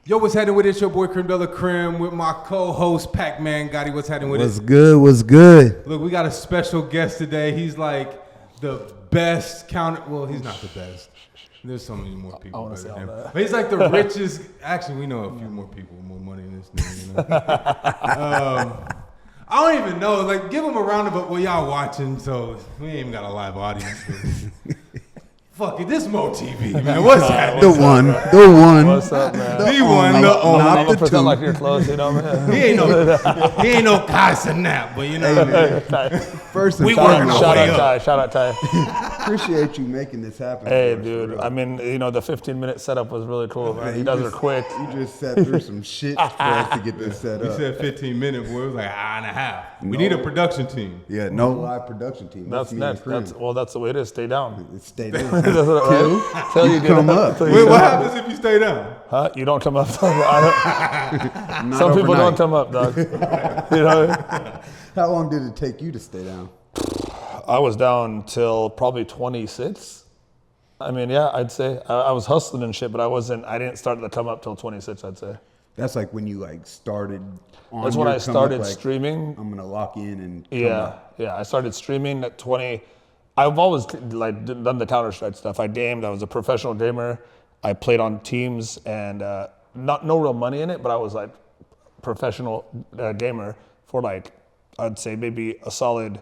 Yo, what's happening with it? It's your boy Crim Dela Crim with my co-host Pacman. Gotti, what's happening with What's it? good? What's good? Look, we got a special guest today. He's like the best counter. Well, he's not the best. There's so many more people better than him. But he's like the richest. Actually, we know a few more people with more money in this thing. You know? I don't even know. Like, give him a round of applause. Well, y'all watching, so we ain't even got a live audience. Fuck it, this MoTV, man. What's happening? The one. What's up, man? The one, the only. I'm Not gonna the pretend two. like you're close, you know, man. He ain't no Kai Sanap, but you know what I mean? First and We working foremost, our Shout way out up. Ty. Shout out Ty. appreciate you making this happen. Hey, for us, dude. for real. I mean, you know, the 15-minute setup was really cool, man. Yeah, You guys are quick. You just sat through some shit for us to get this set We up. said 15 minutes, boy. It was like an hour and a half. We need a production team. Yeah, no live production team. That's me and next. Crim. That's the way it is. Stay down. Stay there. That's what, right? Till you come up. till you Wait, get what up. happens if you stay down? Huh? You don't come up. Not Some people overnight. don't come up, dog. You know. How long did it take you to stay down? I was down till probably 26. I mean, yeah, I'd say I was hustling and shit, but I didn't start to come up till 26, I'd say. That's like when you like started. On That's when your I come started up, like, streaming. I'm gonna lock in and come Yeah, up. yeah. I started streaming at 20. I've always like done the Counter-Strike stuff. I gamed. I was a professional gamer. I played on teams and no real money in it, but I was like professional gamer for like I'd say maybe a solid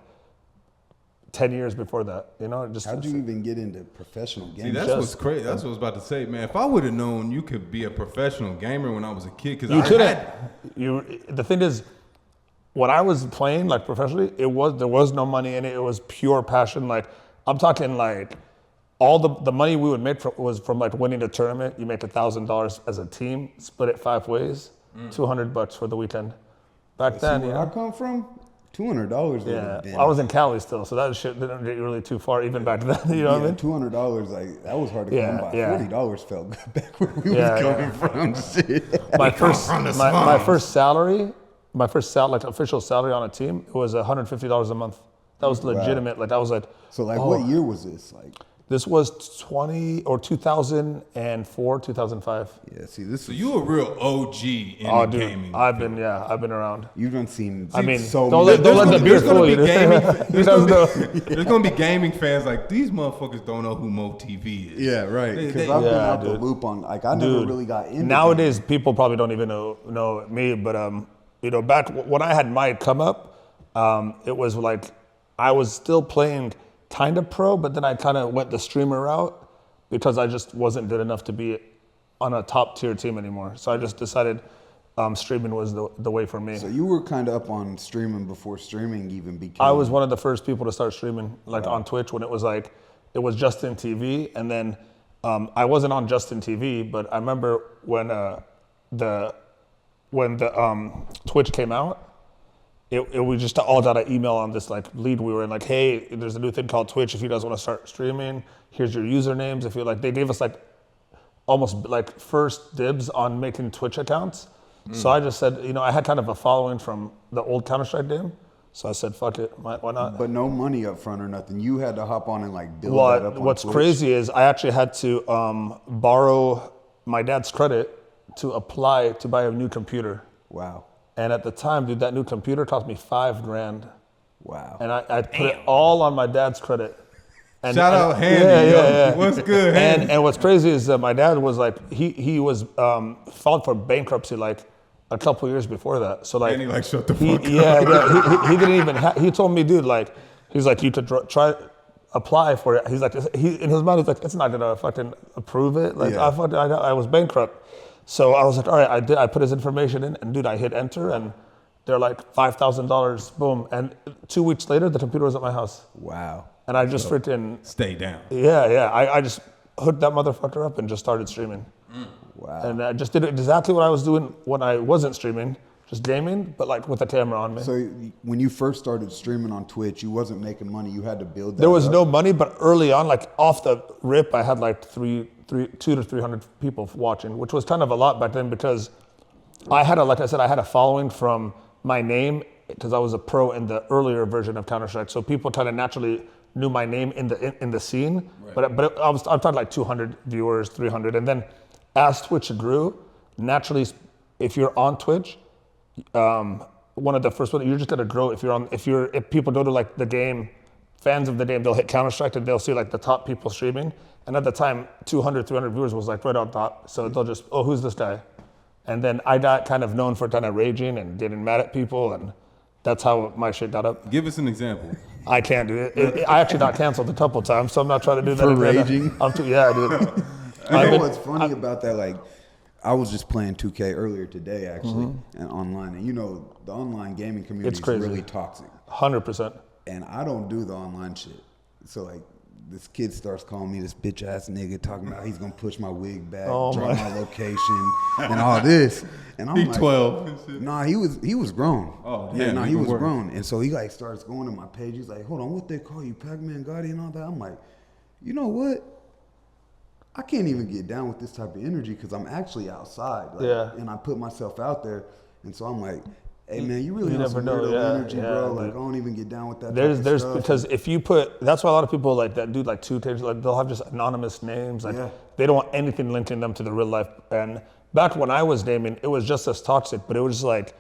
10 years before that. You know, just How'd you even get into professional See, gaming? that's what's crazy. That's what I was about to say, man. If I would have known you could be a professional gamer when I was a kid, because you couldn't. The thing is, when I was playing like professionally, there was no money in it. It was pure passion. Like I'm talking like all the money we would make was from like winning a tournament. You make $1,000 as a team, split it 5 ways, $200 for the weekend. Back then, See where I come from? $200. yeah, I was in Cali still, so that shit didn't get really too far even back then. You know what I mean? $200, like that was hard to Yeah, come by. yeah. $40 felt good back where we Yeah, was coming from. Shit. My first slums. my first like official salary on a team, it was $150 a month. That was legitimate. Like I was like, So like, what year was this? Like, this was 2004, 2005. yeah. See, this. So you a real OG in Oh, the dude, gaming. I've been around. You don't seem. I mean, so don't many- let the beer there's gonna fool be you. gaming. You guys know. There's gonna be gaming fans like these motherfuckers don't know who MoTV is. Yeah, right. They- Because they- I've been Yeah, out the dude. loop on. Like, I never Dude, really got into. nowadays people probably don't even know me, but you know, back when I had my come up, it was like I was still playing kind of pro, but then I kind of went the streamer route because I just wasn't good enough to be on a top tier team anymore. So I just decided streaming was the way for me. So you were kind of up on streaming before streaming even became. I was one of the first people to start streaming, like on Twitch, when it was Justin TV, and then I wasn't on Justin TV, but I remember when the Twitch came out, we just all got an email on this like lead we were in, like, hey, there's a new thing called Twitch. If you guys want to start streaming, here's your usernames. If you like, they gave us like almost like first dibs on making Twitch accounts. So I just said, you know, I had kind of a following from the old Counter-Strike game. So I said, fuck it, why not? But no money up front or nothing. You had to hop on and like build that up on What's Twitch. crazy is I actually had to borrow my dad's credit to apply to buy a new computer. Wow. And at the time, dude, that new computer cost me $5,000. Wow. And I put it all on my dad's credit. And, Shout out Handy, yo. What's good, Handy? And what's crazy is that my dad was like, he was filed for bankruptcy like a couple years before that. So like, Handy like, shut the fuck up. yeah, he didn't even. He told me, dude, like, he's like, you could try apply for it. He's like, in his mind, he's like, it's not gonna fucking approve it. Like, Yeah. I was bankrupt. So I was like, all right, I put his information in, and dude, I hit enter, and they're like $5,000, boom. And 2 weeks later, the computer was at my house, Wow. and I just freaking Stay down. I just hooked that motherfucker up and just started streaming. Wow. And I just did exactly what I was doing when I wasn't streaming, just gaming, but like with a camera on me. So when you first started streaming on Twitch, you wasn't making money. You had to build that. There was up. no money, but early on, like off the rip, I had like 200 to 300 people watching, which was kind of a lot back then because I had like I said, I had a following from my name because I was a pro in the earlier version of Counter-Strike. So people kind of naturally knew my name in the scene, right. but I'm talking like 200 viewers, 300, and then as Twitch grew, naturally, if you're on Twitch, one of the first ones, you're just gonna grow. If people go to like the game, fans of the game, they'll hit Counter-Strike and they'll see like the top people streaming. And at the time, 200, 300 viewers was like right on top. So they'll just, oh, who's this guy? And then I got kind of known for kind of raging and getting mad at people, and that's how my shit got up. Give us an example. I can't do it. I actually got canceled a couple times, so I'm not trying to do that For again. raging? Yeah, dude. You know what's funny about that? Like, I was just playing 2K earlier today, actually, and online. And you know, the online gaming community is really toxic. 100%. And I don't do the online shit. So, like, this kid starts calling me this bitch ass nigga, talking about he's gonna push my wig back, drop my location, and all this. And I'm like, 12. Nah, he was grown. Oh, yeah, he was grown. And so he like starts going to my page. He's like, hold on, what they call you, Pacman, Gotti, and all that? I'm like, you know what? I can't even get down with this type of energy because I'm actually outside. Like, and I put myself out there. And so I'm like, hey man, you really have some weirdo energy, bro. Like, I don't even get down with that. There's stuff. Because if you put, that's why a lot of people like that do like 2K, like they'll have just anonymous names. Like they don't want anything linking them to the real life. And back when I was naming, it was just as toxic, but it was just like,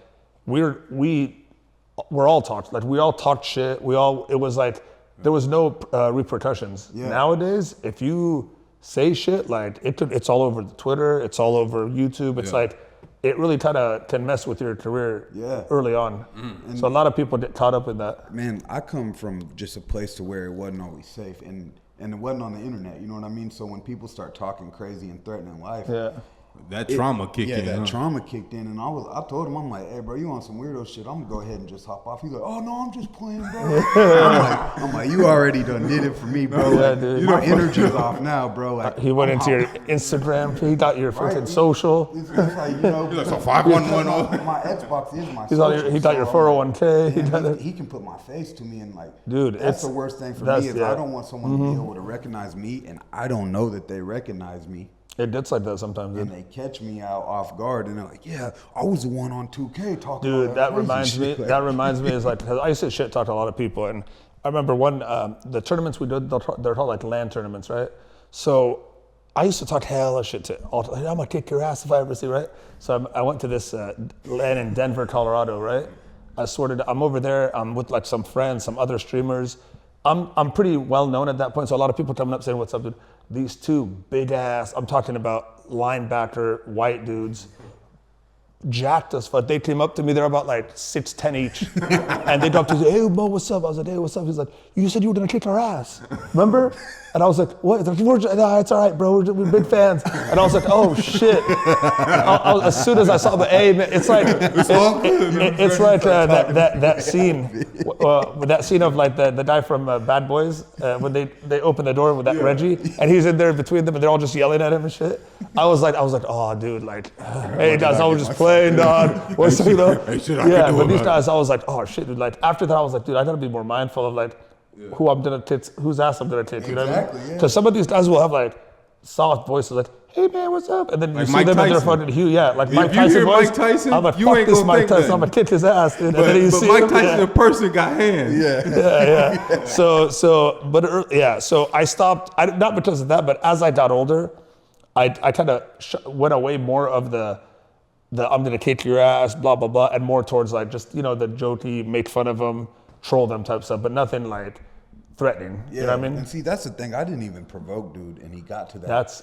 we're all toxic. Like we all talked shit. It was like, there was no repercussions. Nowadays, if you say shit, like it's all over Twitter, it's all over YouTube. It's like, it really kind of can mess with your career early on. So a lot of people get caught up in that. Man, I come from just a place to where it wasn't always safe, and it wasn't on the internet, you know what I mean? So when people start talking crazy and threatening life, that trauma kicked in. Yeah, that trauma kicked in, and I told him, I'm like, hey bro, you on some weirdo shit, I'm gonna go ahead and just hop off. He's like, oh no, I'm just playing, bro. I'm like, you already done did it for me, bro. Yeah, dude. My energy's off now, bro. Like, he went into your Instagram, he got your freaking social. It's like, you know, so 511. my Xbox is my social. He got your 401k. He can put my face to me, and like, dude, that's the worst thing for me is I don't want someone to be able to recognize me, and I don't know that they recognize me. It gets like that sometimes. And they catch me out off guard, and they're like, "Yeah, I was the one on 2K talking." Dude, that reminds me. That reminds me is like, because I used to shit talk to a lot of people, and I remember the tournaments we did. They're called like LAN tournaments, right? So I used to talk hella shit to all. I'm gonna kick your ass if I ever see, right? So I went to this LAN in Denver, Colorado, right? I'm over there. I'm with like some friends, some other streamers. I'm pretty well known at that point, so a lot of people coming up saying, "What's up, dude?" These two big ass, I'm talking about linebacker white dudes, jacked as fuck. They came up to me, they're about like 6'10" each. And they dropped to me, hey Mo, what's up? I was like, hey, what's up? He's like, you said you were gonna kick our ass, remember? And I was like, what? He's like, nah, it's all right, bro, we're big fans. And I was like, oh shit. As soon as I saw the A, man, it's like, it's like that scene, that scene of like the guy from Bad Boys, when they open the door with that Reggie, and he's in there between them and they're all just yelling at him and shit. I was like, oh dude, like, hey guys, I was just playing, dog. What's you know? But these guys, I was like, oh shit, dude. Like after that, I was like, dude, I gotta be more mindful of like who I'm gonna kick, whose ass I'm gonna kick. You know what I mean? Because some of these guys will have like soft voices, like, hey man, what's up? And then you like see Mike them Tyson. And they're fucking huge. Yeah, like Mike Tyson voice. Mike Tyson, I'm like, fuck this Mike Tyson. I'm gonna kick his ass, dude. But Mike Tyson in person got hands. Yeah. So I stopped. Not because of that, but as I got older, I kind of went away more of the I'm gonna kick your ass, blah blah blah, and more towards like just the jokey, make fun of them, troll them type stuff, but nothing like threatening. You know what I mean? And see, that's the thing. I didn't even provoke, dude, and he got to that. That's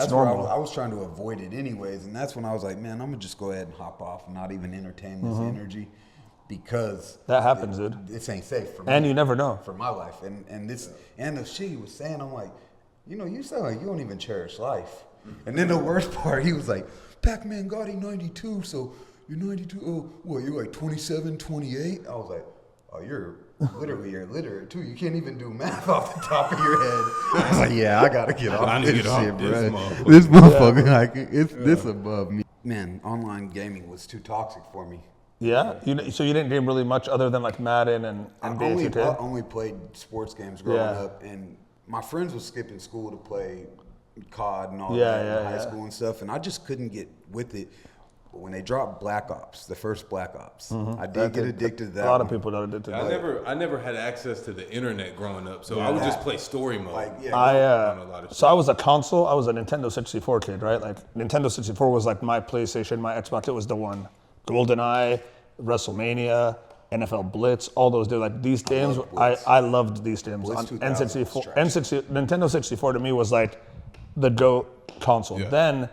normal. I was trying to avoid it anyways, and that's when I was like, man, I'm gonna just go ahead and hop off and not even entertain this energy, because that happens, dude. This ain't safe for me. And you never know. For my life, and the shit he was saying, I'm like, you sound like you don't even cherish life. And then the worst part, he was like, Pacman Gotti 92, so you're 92. Oh, what? You're like 27, 28. I was like, oh, you're illiterate too. You can't even do math off the top of your head. I was like, yeah, I gotta get off this shit, bro. This motherfucker, like, this above me. Man, online gaming was too toxic for me. Yeah? So you didn't game really much other than like Madden and NBA 2K? I only played sports games growing up, and my friends was skipping school to play COD and all that in high school and stuff, and I just couldn't get with it. But when they dropped Black Ops, the first Black Ops, I did get addicted to that. A lot of people got addicted to that. I never had access to the internet growing up, so I would just play story mode. I was a console. I was a Nintendo 64 kid, right? Like Nintendo 64 was like my PlayStation, my Xbox. It was the one. GoldenEye, WrestleMania, NFL Blitz, all those. They're like these games. I loved these games. On N64, Nintendo 64 to me was like the GOAT console. Yeah. Then,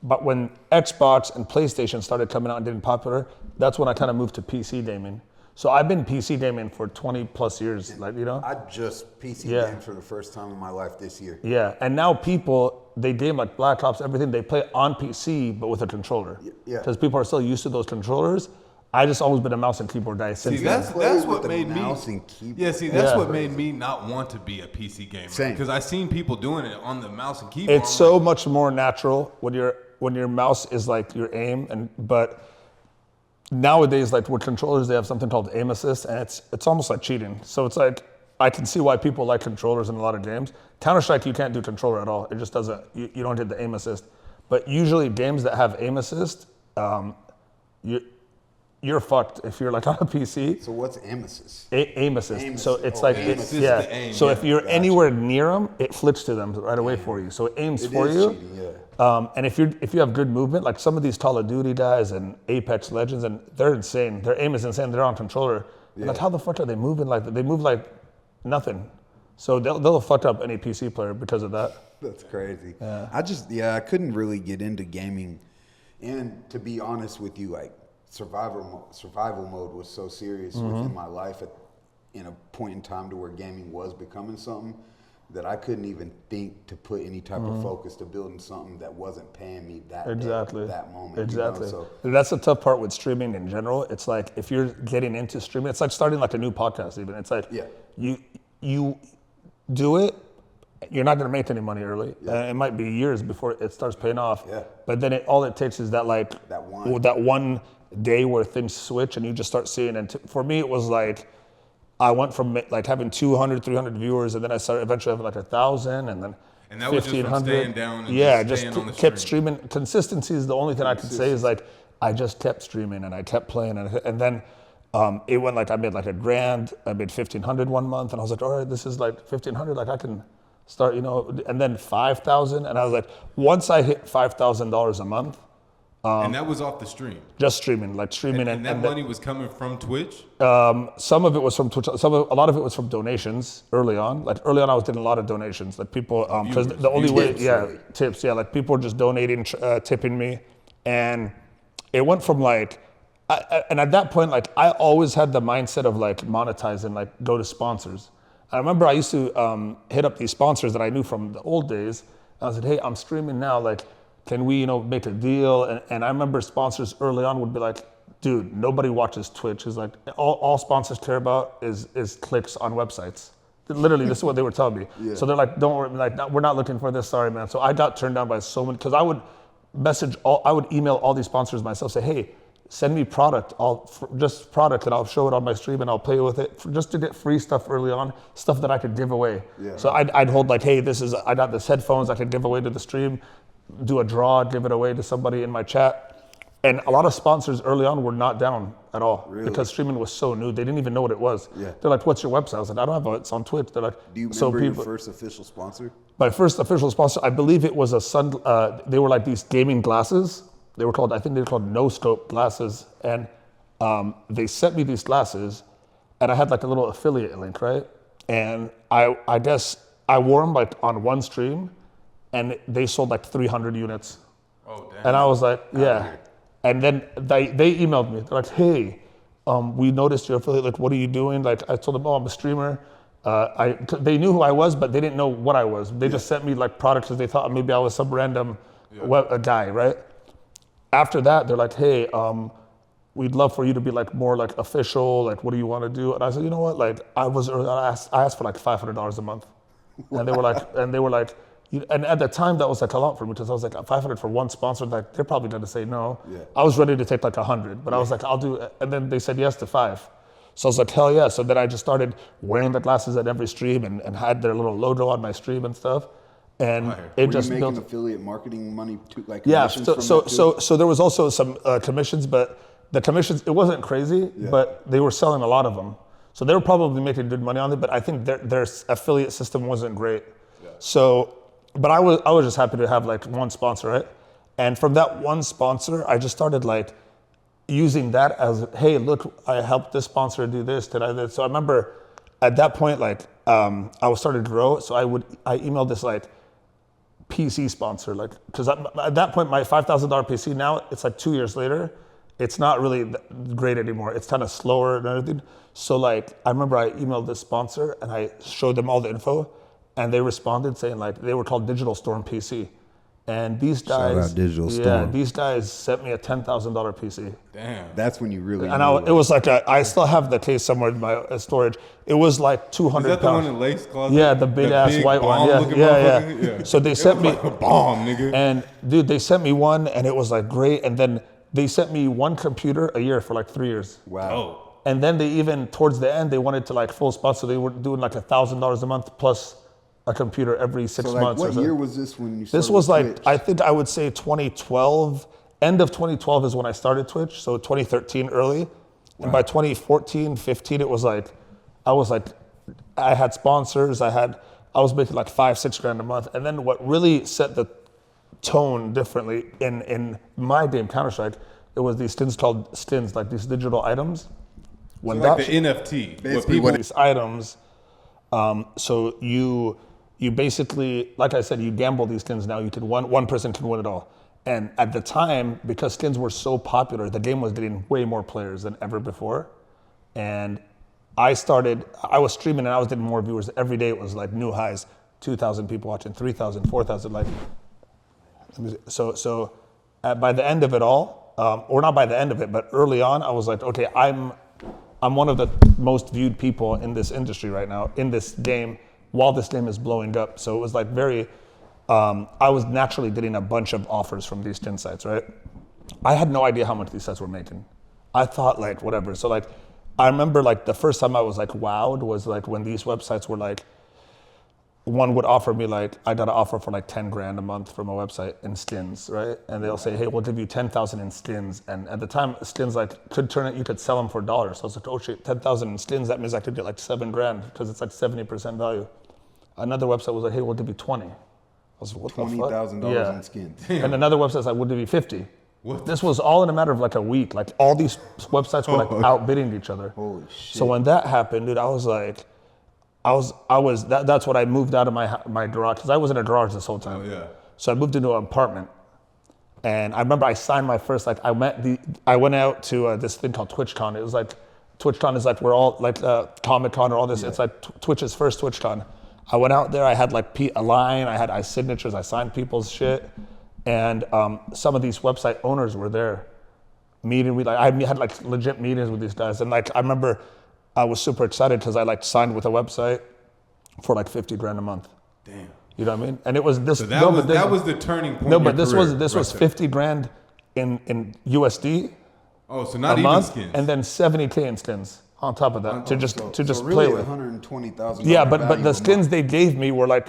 but when Xbox and PlayStation started coming out and getting popular, that's when I kind of moved to PC gaming. So I've been PC gaming for 20 plus years, like, you know? I just PC gamed for the first time in my life this year. Yeah, and now people, they game like Black Ops, everything, they play on PC, but with a controller. Yeah. Because people are still used to those controllers. I just always been a mouse and keyboard guy since. See, that's what made me. What made me not want to be a PC gamer. Same. Because I seen people doing it on the mouse and keyboard. It's so much more natural when your mouse is like your aim, but nowadays, like with controllers, they have something called aim assist, and it's almost like cheating. So it's like I can see why people like controllers in a lot of games. Counter-Strike, you can't do controller at all. It just doesn't. You don't get the aim assist. But usually, games that have aim assist, you're fucked if you're like on a PC. So what's aim assist? Aim assist. So it's like So if you're anywhere near them, it flips to them right away for you. So it aims for you. Cheating, and if you have good movement, like some of these Call of Duty guys and Apex Legends, and they're insane. Their aim is insane. They're on controller. Yeah. Like how the fuck are they moving? Like they move like nothing. So they'll fuck up any PC player because of that. That's crazy. Yeah. I couldn't really get into gaming, and to be honest with you, like survival mode was so serious within my life in a point in time to where gaming was becoming something that I couldn't even think to put any type of focus to building something that wasn't paying me that day, that moment. Exactly. You know? So that's the tough part with streaming in general. It's like if you're getting into streaming, it's like starting like a new podcast even. It's like you do it, you're not going to make any money early. Yeah. It might be years before it starts paying off. Yeah. But then all it takes is that one day where things switch and you just start seeing. And for me, it was like I went from like having 200, 300 viewers, and then I started eventually having like 1,000, and then 1,500. Staying down and just kept streaming. Consistency is the only thing I can say is like I just kept streaming and I kept playing, and then it went like I made like $1,000, I made 1,500 one month, and I was like, all right, this is like 1,500, like I can start, and then 5,000, and I was like, once I hit $5,000 a month. And that was off the stream. Just streaming, like streaming, and that money was coming from Twitch. Some of it was from Twitch. A lot of it was from donations early on. Like early on, I was getting a lot of donations. Like people, because the only way, tips, like people were just donating, tipping me, and it went from like, and at that point, like I always had the mindset of like monetizing, like go to sponsors. I remember I used to hit up these sponsors that I knew from the old days. And I said, hey, I'm streaming now, like. Can we, make a deal? And I remember sponsors early on would be like, dude, nobody watches Twitch. It's like, all sponsors care about is clicks on websites. Literally, this is what they were telling me. Yeah. So they're like, don't worry, like, we're not looking for this, sorry, man. So I got turned down by so many, because I would email all these sponsors myself, say, hey, send me product, just product, and I'll show it on my stream and I'll play with it, just to get free stuff early on, stuff that I could give away. Yeah. So I'd hold like, hey, I got this headphones I could give away to the stream, do a draw, give it away to somebody in my chat. And a lot of sponsors early on were not down at all because streaming was so new. They didn't even know what it was. Yeah. They're like, what's your website? I was like, I don't have it's on Twitch. They're like, do you remember your first official sponsor? My first official sponsor, I believe it was they were like these gaming glasses. I think they were called no scope glasses. And they sent me these glasses and I had like a little affiliate link, right? And I guess I wore them like on one stream, and they sold like 300 units. Oh, damn. And I was like, yeah. And then they emailed me. They're like, hey, we noticed your affiliate. Like, what are you doing? Like, I told them, oh, I'm a streamer. They knew who I was, but they didn't know what I was. They just sent me like products because they thought maybe I was some random guy, right? After that, they're like, hey, we'd love for you to be like more like official. Like, what do you want to do? And I said, you know what? Like, I asked for like $500 a month. And they were like, and at the time that was like a lot for me because I was like 500 for one sponsor, like they're probably going to say no. Yeah. I was ready to take like 100, but I was like, I'll do it. And then they said yes to 5. So I was like, hell yeah. So then I just started wearing the glasses at every stream and had their little logo on my stream and stuff. And Fire. it Were just you built. making affiliate marketing money too, like Yeah, commissions so from so that too? so there was also some commissions, but the commissions, it wasn't crazy, but they were selling a lot of them. So they were probably making good money on it, but I think their affiliate system wasn't great. Yeah. So, but I was just happy to have like one sponsor, right? And from that one sponsor, I just started like using that as, hey, look, I helped this sponsor do this, did I this? So I remember at that point, like I was starting to grow, so I emailed this like PC sponsor, like, because at that point, my $5,000 PC, now it's like 2 years later, it's not really great anymore. It's kind of slower and everything. So like, I remember I emailed this sponsor and I showed them all the info, and they responded saying like, they were called Digital Storm PC. And these guys, Shout out Digital Storm. these guys sent me a $10,000 PC. Damn. That's when you really. And knew, it was like I still have the case somewhere in my storage. It was like 200 Is that the pounds. one in Lace Closet? Yeah, the big ass white one. Yeah, bomb-looking yeah. motherfucker? So they It sent was me like a bomb, nigga. and dude, they sent me one, and it was like great. And then they sent me one computer a year for like 3 years. wow. Oh. And then they even towards the end they wanted to like full sponsor. They were doing like $1,000 a month plus a computer every 6 So like, months. what or year so. was this when you started This was like, Twitch? I think I would say 2012. End of 2012 is when I started Twitch. So 2013 early. And by 2014, 15, it was like, I had sponsors. I was making like $5-6 grand a month. And then what really set the tone differently in my game, Counter-Strike, it was these things called skins, like these digital items. When So like the NFT. Basically What people, these items, so you basically, like I said, you gamble these skins now. You can one person can win it all. And at the time, because skins were so popular, the game was getting way more players than ever before. And I was streaming and I was getting more viewers every day. It was like new highs, 2,000 people watching, 3,000, 4,000. Like, so by the end of it all, or not by the end of it, but early on, I was like, okay, I'm one of the most viewed people in this industry right now, in this game, while this game is blowing up. So it was like I was naturally getting a bunch of offers from these tin sites, right? I had no idea how much these sites were making. I thought like, whatever. So like, I remember like the first time I was like wowed was like when these websites were like, one would offer me like, I got an offer for like 10 grand a month from a website in skins, right? And they'll say, hey, we'll give you 10,000 in skins. And at the time, skins like you could sell them for $1. So I was like, oh shit, 10,000 in skins, that means I could get like 7 grand because it's like 70% value. Another website was like, hey, we'll give you 20. I was like, what the fuck? $20,000 in skins. And another website's like, we'll give you 50. What? This was all in a matter of like a week. Like all these websites were like outbidding each other. Holy shit. So when that happened, dude, I was like, that's what I moved out of my garage, because I was in a garage this whole time. Oh, yeah. So I moved into an apartment, and I remember I signed my first, like I went out to this thing called TwitchCon. It was like, TwitchCon is like where all, like Comic-Con or all this, it's like Twitch's first TwitchCon. I went out there, I had like a line, I had signatures, I signed people's shit, and some of these website owners were there meeting. I had like legit meetings with these guys, and like I remember I was super excited because I like signed with a website for like 50 grand a month. Damn. You know what I mean? And it was this. So that was the turning point. No, in but your this career, was right there. 50 grand in USD Oh, so a not even month, skins. and then 70K in skins on top of that to just really play with. $120,000. Yeah, but value the a skins month. they gave me were like,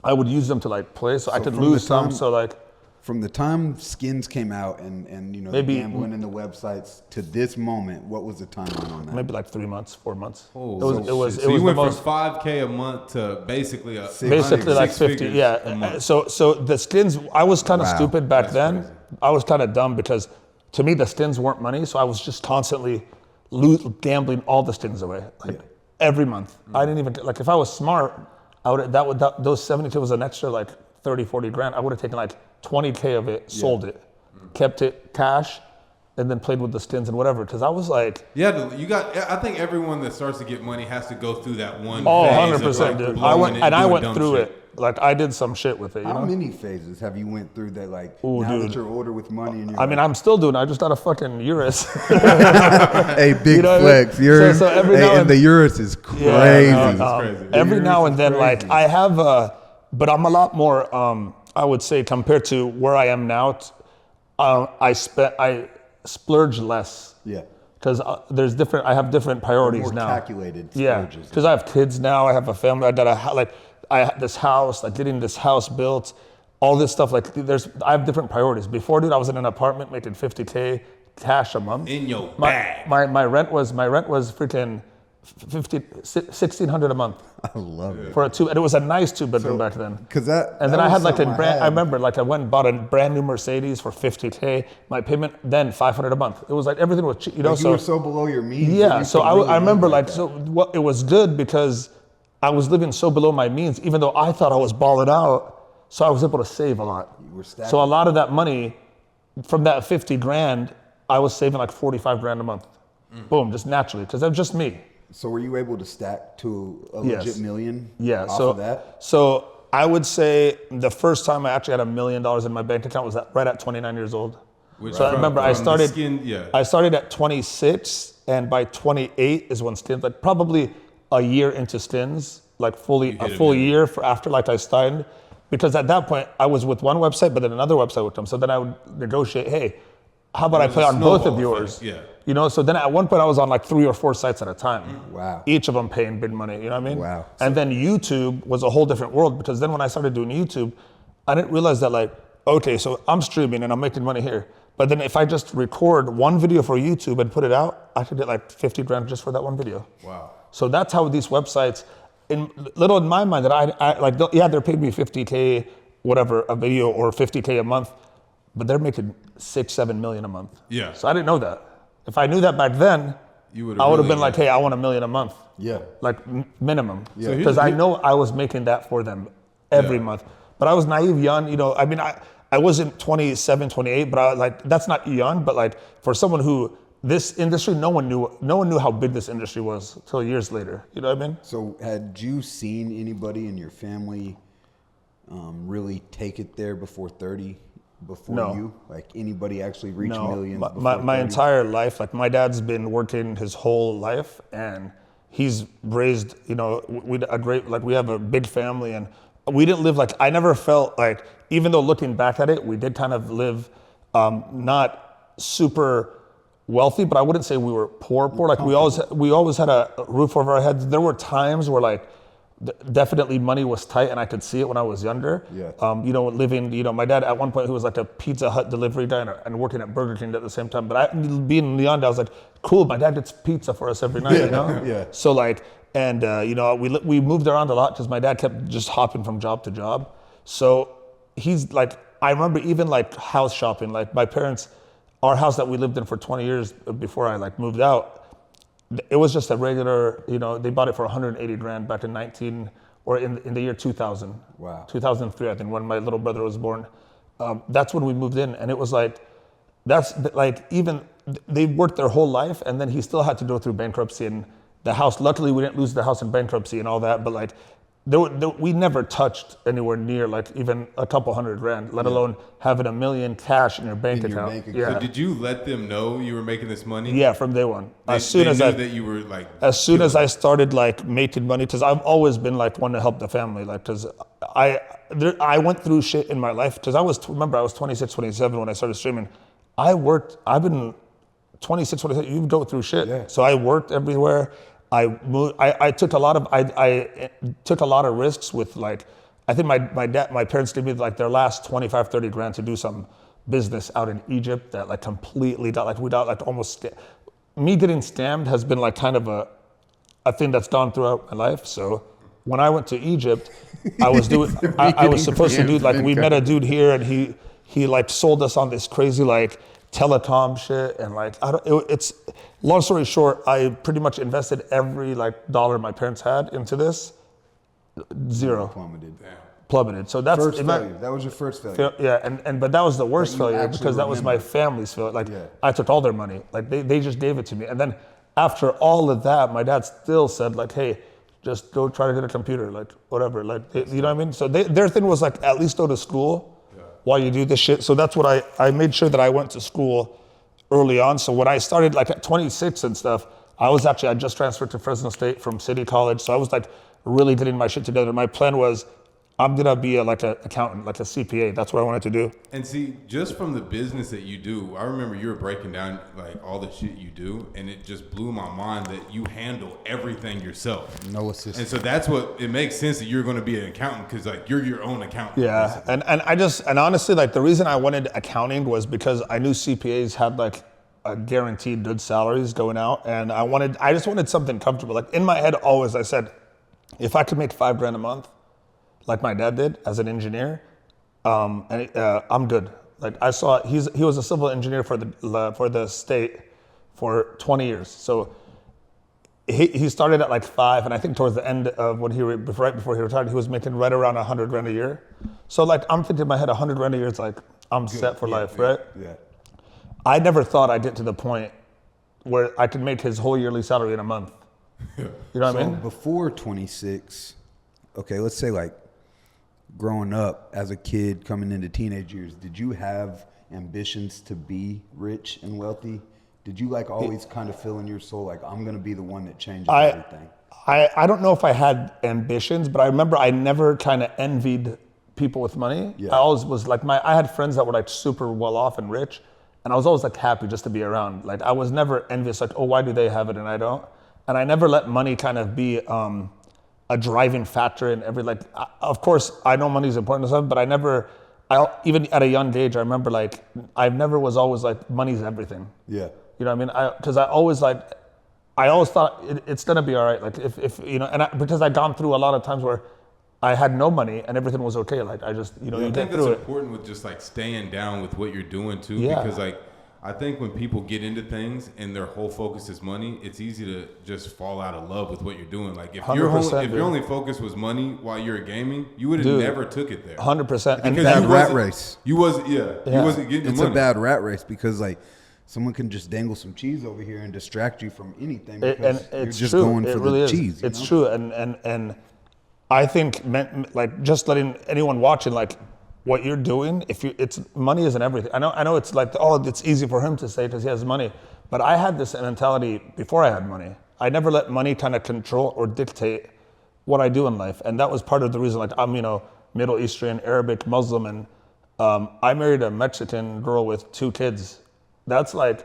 I would use them to like play, so I could from lose the some. time- So like, From the time skins came out and you know Maybe- the gambling and the websites to this moment, what was the timeline on that? maybe like 3 months, 4 months. Oh, it was so you the went most. from 5K a month to basically Basically like 50, figures yeah. a month. So the skins, I was kind of Wow, stupid back that's then. crazy. I was kind of dumb because to me the skins weren't money, so I was just constantly gambling all the skins away, like every month. I didn't even, like if I was smart, I would those 70K was an extra like 30, 40 grand. I would have taken like 20K of it, sold it, kept it cash, and then played with the skins and whatever. Because I was like, Yeah, you got. I think everyone that starts to get money has to go through that one. oh, phase of, 100%, like, dude. blowing it, I doing went dumb through shit. it. Like I did some shit with it, you How know? many phases have you went through that? Like Ooh, now dude. that you're older with money and you're I mean, I'm still doing it. I just got a fucking Urus. hey, big You know what I mean? flex. Urus, So every now and and- the Urus is crazy. Yeah, crazy. every Yours now is and then, like crazy. I have, but I'm a lot more. I would say compared to where I am now, I splurge less. Yeah. because I have different priorities more now. Calculated. Yeah, because I have kids now. I have a family. I have this house, like getting this house built, all this stuff. Like I have different priorities. Before, dude, I was in an apartment making $50K cash a month. In your bag. My rent was freaking $1,600 a month. I love it. For and it was a nice 2-bedroom back then. And then I had like I remember like I went and bought a brand new Mercedes for $50K. My payment then $500 a month. It was like everything was cheap, you know. Like you were so below your means. Yeah, so I remember it was good because I was living so below my means, even though I thought I was balling out. So I was able to save a lot. You were stacking. So a lot of that money from that 50 grand, I was saving like 45 grand a month. Boom, just naturally, because that's just me. So were you able to stack to a legit million off of that? So I would say the first time I actually had $1 million in my bank account was right at 29 years old. So I remember I started at 26, and by 28 is when Stins, like probably a year into Stins, like a full year after like I started. Because at that point I was with one website, but then another website with them. So then I would negotiate, hey, how about I play on both of yours? Yeah. You know, so then at one point I was on like 3 or 4 sites at a time. Wow. Each of them paying big money, you know what I mean? Wow. And then YouTube was a whole different world, because then when I started doing YouTube, I didn't realize that like, okay, so I'm streaming and I'm making money here. But then if I just record one video for YouTube and put it out, I could get like 50 grand just for that one video. Wow. So that's how these websites, in my mind, that I like, they're paying me 50K, whatever, a video, or 50K a month, but they're making 6-7 million a month. Yeah. So I didn't know that. If I knew that back then, I would have been like, hey, I want $1 million a month. Yeah. Like minimum. Yeah. Because I know I was making that for them every month. But I was naive, young, you know, I mean, I wasn't 27, 28, but I like, that's not young, but like for someone who, this industry, no one knew how big this industry was until years later. You know what I mean? So had you seen anybody in your family really take it there before 30? Before you? Like anybody actually reach millions before 30? My entire life, like my dad's been working his whole life, and he's raised, you know, we have a big family, and we didn't live like, I never felt like, even though looking back at it, we did kind of live not super wealthy, but I wouldn't say we were poor. Like we always had a roof over our heads. There were times where like, definitely money was tight, and I could see it when I was younger. Yeah. You know, my dad at one point, he was like a Pizza Hut delivery guy and working at Burger King at the same time. But being young, I was like, cool, my dad gets pizza for us every night, you know? Yeah. So like, and you know, we moved around a lot because my dad kept just hopping from job to job. So he's like, I remember even like house shopping, like my parents, our house that we lived in for 20 years before I like moved out, it was just a regular, you know, they bought it for 180 grand back in in the year 2000. Wow. 2003, I think, when my little brother was born. That's when we moved in, and it was like, that's like, even they worked their whole life, and then he still had to go through bankruptcy, and the house, luckily we didn't lose the house in bankruptcy and all that, but like, we never touched anywhere near like even a couple $100 grand, let alone having $1 million cash in your bank account. Yeah. So did you let them know you were making this money? Yeah, from day one. As soon as I started like making money, because I've always been like one to help the family, like because I went through shit in my life, because I was 26, 27 when I started streaming. I've been 26, 27. You go through shit. Yeah. So I worked everywhere. I took a lot of risks with like, I think my parents gave me like their last 25, 30 grand to do some business out in Egypt that like completely got like, without like almost, me getting scammed has been like kind of a thing that's gone throughout my life. So when I went to Egypt, I was supposed to do, like we met a dude here, and he like sold us on this crazy like telecom shit, and like it's long story short, I pretty much invested every like dollar my parents had into this. Zero. Plummeted. So that's first failure. That was your first failure. Yeah, but that was the worst failure, because that was my family's failure. Like I took all their money. Like they just gave it to me. And then after all of that, my dad still said like, hey, just go try to get a computer, like whatever. Like you know what I mean? So their thing was like, at least go to school while you do this shit. So that's what I made sure that I went to school early on. So when I started like at 26 and stuff, I just transferred to Fresno State from City College. So I was like really getting my shit together. My plan was, I'm gonna be like an accountant, like a CPA. That's what I wanted to do. And see, just from the business that you do, I remember you were breaking down like all the shit you do, and it just blew my mind that you handle everything yourself. No assistant. And so that's what it makes sense that you're going to be an accountant because like you're your own accountant. Yeah, basically. and honestly, like the reason I wanted accounting was because I knew CPAs had like a guaranteed good salaries going out, and I just wanted something comfortable. Like in my head, always I said, if I could make $5,000 a month, like my dad did as an engineer, I'm good. Like I saw, he was a civil engineer for the state for 20 years. So he started at like 5, and I think towards the end of right before he retired, he was making right around $100,000 a year. So like I'm thinking in my head, $100,000 a year is like I'm good. Set for life, right? Yeah. I never thought I'd get to the point where I could make his whole yearly salary in a month. You know what I mean? Before 26, okay, let's say like growing up as a kid coming into teenage years, did you have ambitions to be rich and wealthy? Did you like always kind of feel in your soul like I'm going to be the one that changes everything? I don't know if I had ambitions, but I remember I never kind of envied people with money. Yeah. I always was like I had friends that were like super well off and rich, and I was always like happy just to be around. Like I was never envious, like, oh, why do they have it and I don't? And I never let money kind of be a driving factor in every, like, of course, I know money is important and stuff, but even at a young age, I remember, like, I never was always like, money's everything. Yeah. You know what I mean? Because I always thought it's going to be all right. Like, if you know, because I'd gone through a lot of times where I had no money and everything was okay. Like, I just, you know, you get through it. I think that's important with just, like, staying down with what you're doing, too. Yeah. Because, like, I think when people get into things and their whole focus is money, it's easy to just fall out of love with what you're doing. Like if your only focus was money while you're gaming, you would have never took it there. 100%. And bad rat race. You wasn't getting it's money. A bad rat race because like someone can just dangle some cheese over here and distract you from anything because you're just going for the cheese. It's true. And I think like just letting anyone watching like what you're doing, money isn't everything. I know it's like, it's easy for him to say because he has money, but I had this mentality before I had money. I never let money kind of control or dictate what I do in life. And that was part of the reason, like I'm, Middle Eastern, Arabic, Muslim, and I married a Mexican girl with 2 kids. That's like,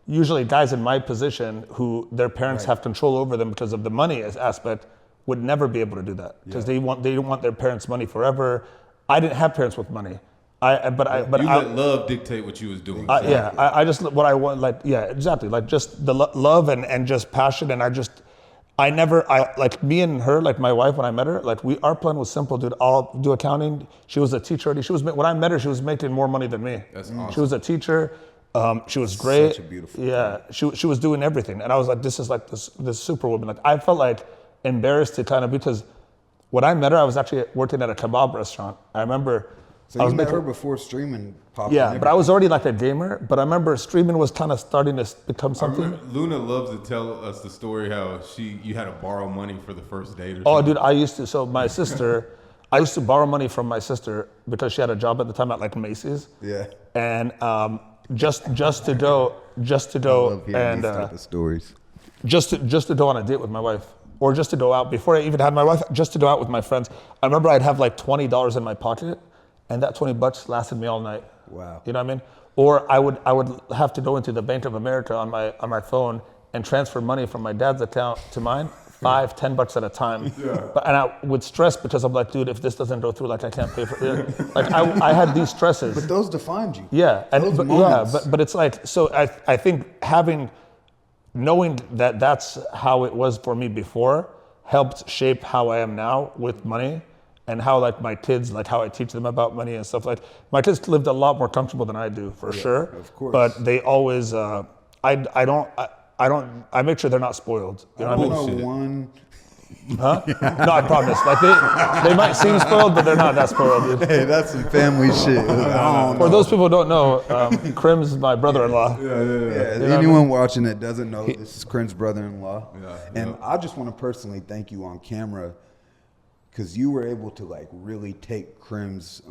usually guys in my position who their parents have control over them because of the money aspect would never be able to do that because they don't want their parents' money forever. I didn't have parents with money. But let love dictate what you was doing. I just what I want, like, exactly, like just the love and just passion, and I never like me and her, like my wife when I met her, like our plan was simple, dude. I'll do accounting. She was a teacher already. When I met her, she was making more money than me. That's awesome. She was a teacher. She was great. Such a beautiful. Yeah, she was doing everything, and I was like, this is like this superwoman. Like I felt like embarrassed to kind of because. When I met her, I was actually working at a kebab restaurant. I remember. So you met her before streaming popped. Yeah, but I was already like a gamer. But I remember streaming was kind of starting to become something. Luna loves to tell us the story how you had to borrow money for the first date or something. Oh, dude, I used to. So my sister, I used to borrow money from my sister because she had a job at the time at like Macy's. Yeah. And just to go and these type of stories. Just to go on a date with my wife. Or just to go out, before I even had my wife, just to go out with my friends. I remember I'd have like $20 in my pocket, and that $20 lasted me all night. Wow. You know what I mean? Or I would have to go into the Bank of America on my phone and transfer money from my dad's account to mine, $5-10 at a time. Yeah. And I would stress because I'm like, dude, if this doesn't go through, like I can't pay for it. Like I had these stresses. But those defined you. Yeah. But it's like, so I think knowing that that's how it was for me before helped shape how I am now with money and how like my kids, like how I teach them about money and stuff. Like my kids lived a lot more comfortable than I do for sure. Of course. But they always, I make sure they're not spoiled. You know what I mean? One. Huh? No, I promise. Like they might seem spoiled, but they're not that spoiled, dude. Hey, that's some family shit. For those people who don't know, Crim's my brother-in-law. Yeah. Anyone watching that doesn't know, this is Crim's brother-in-law. And I just want to personally thank you on camera because you were able to like really take Crim's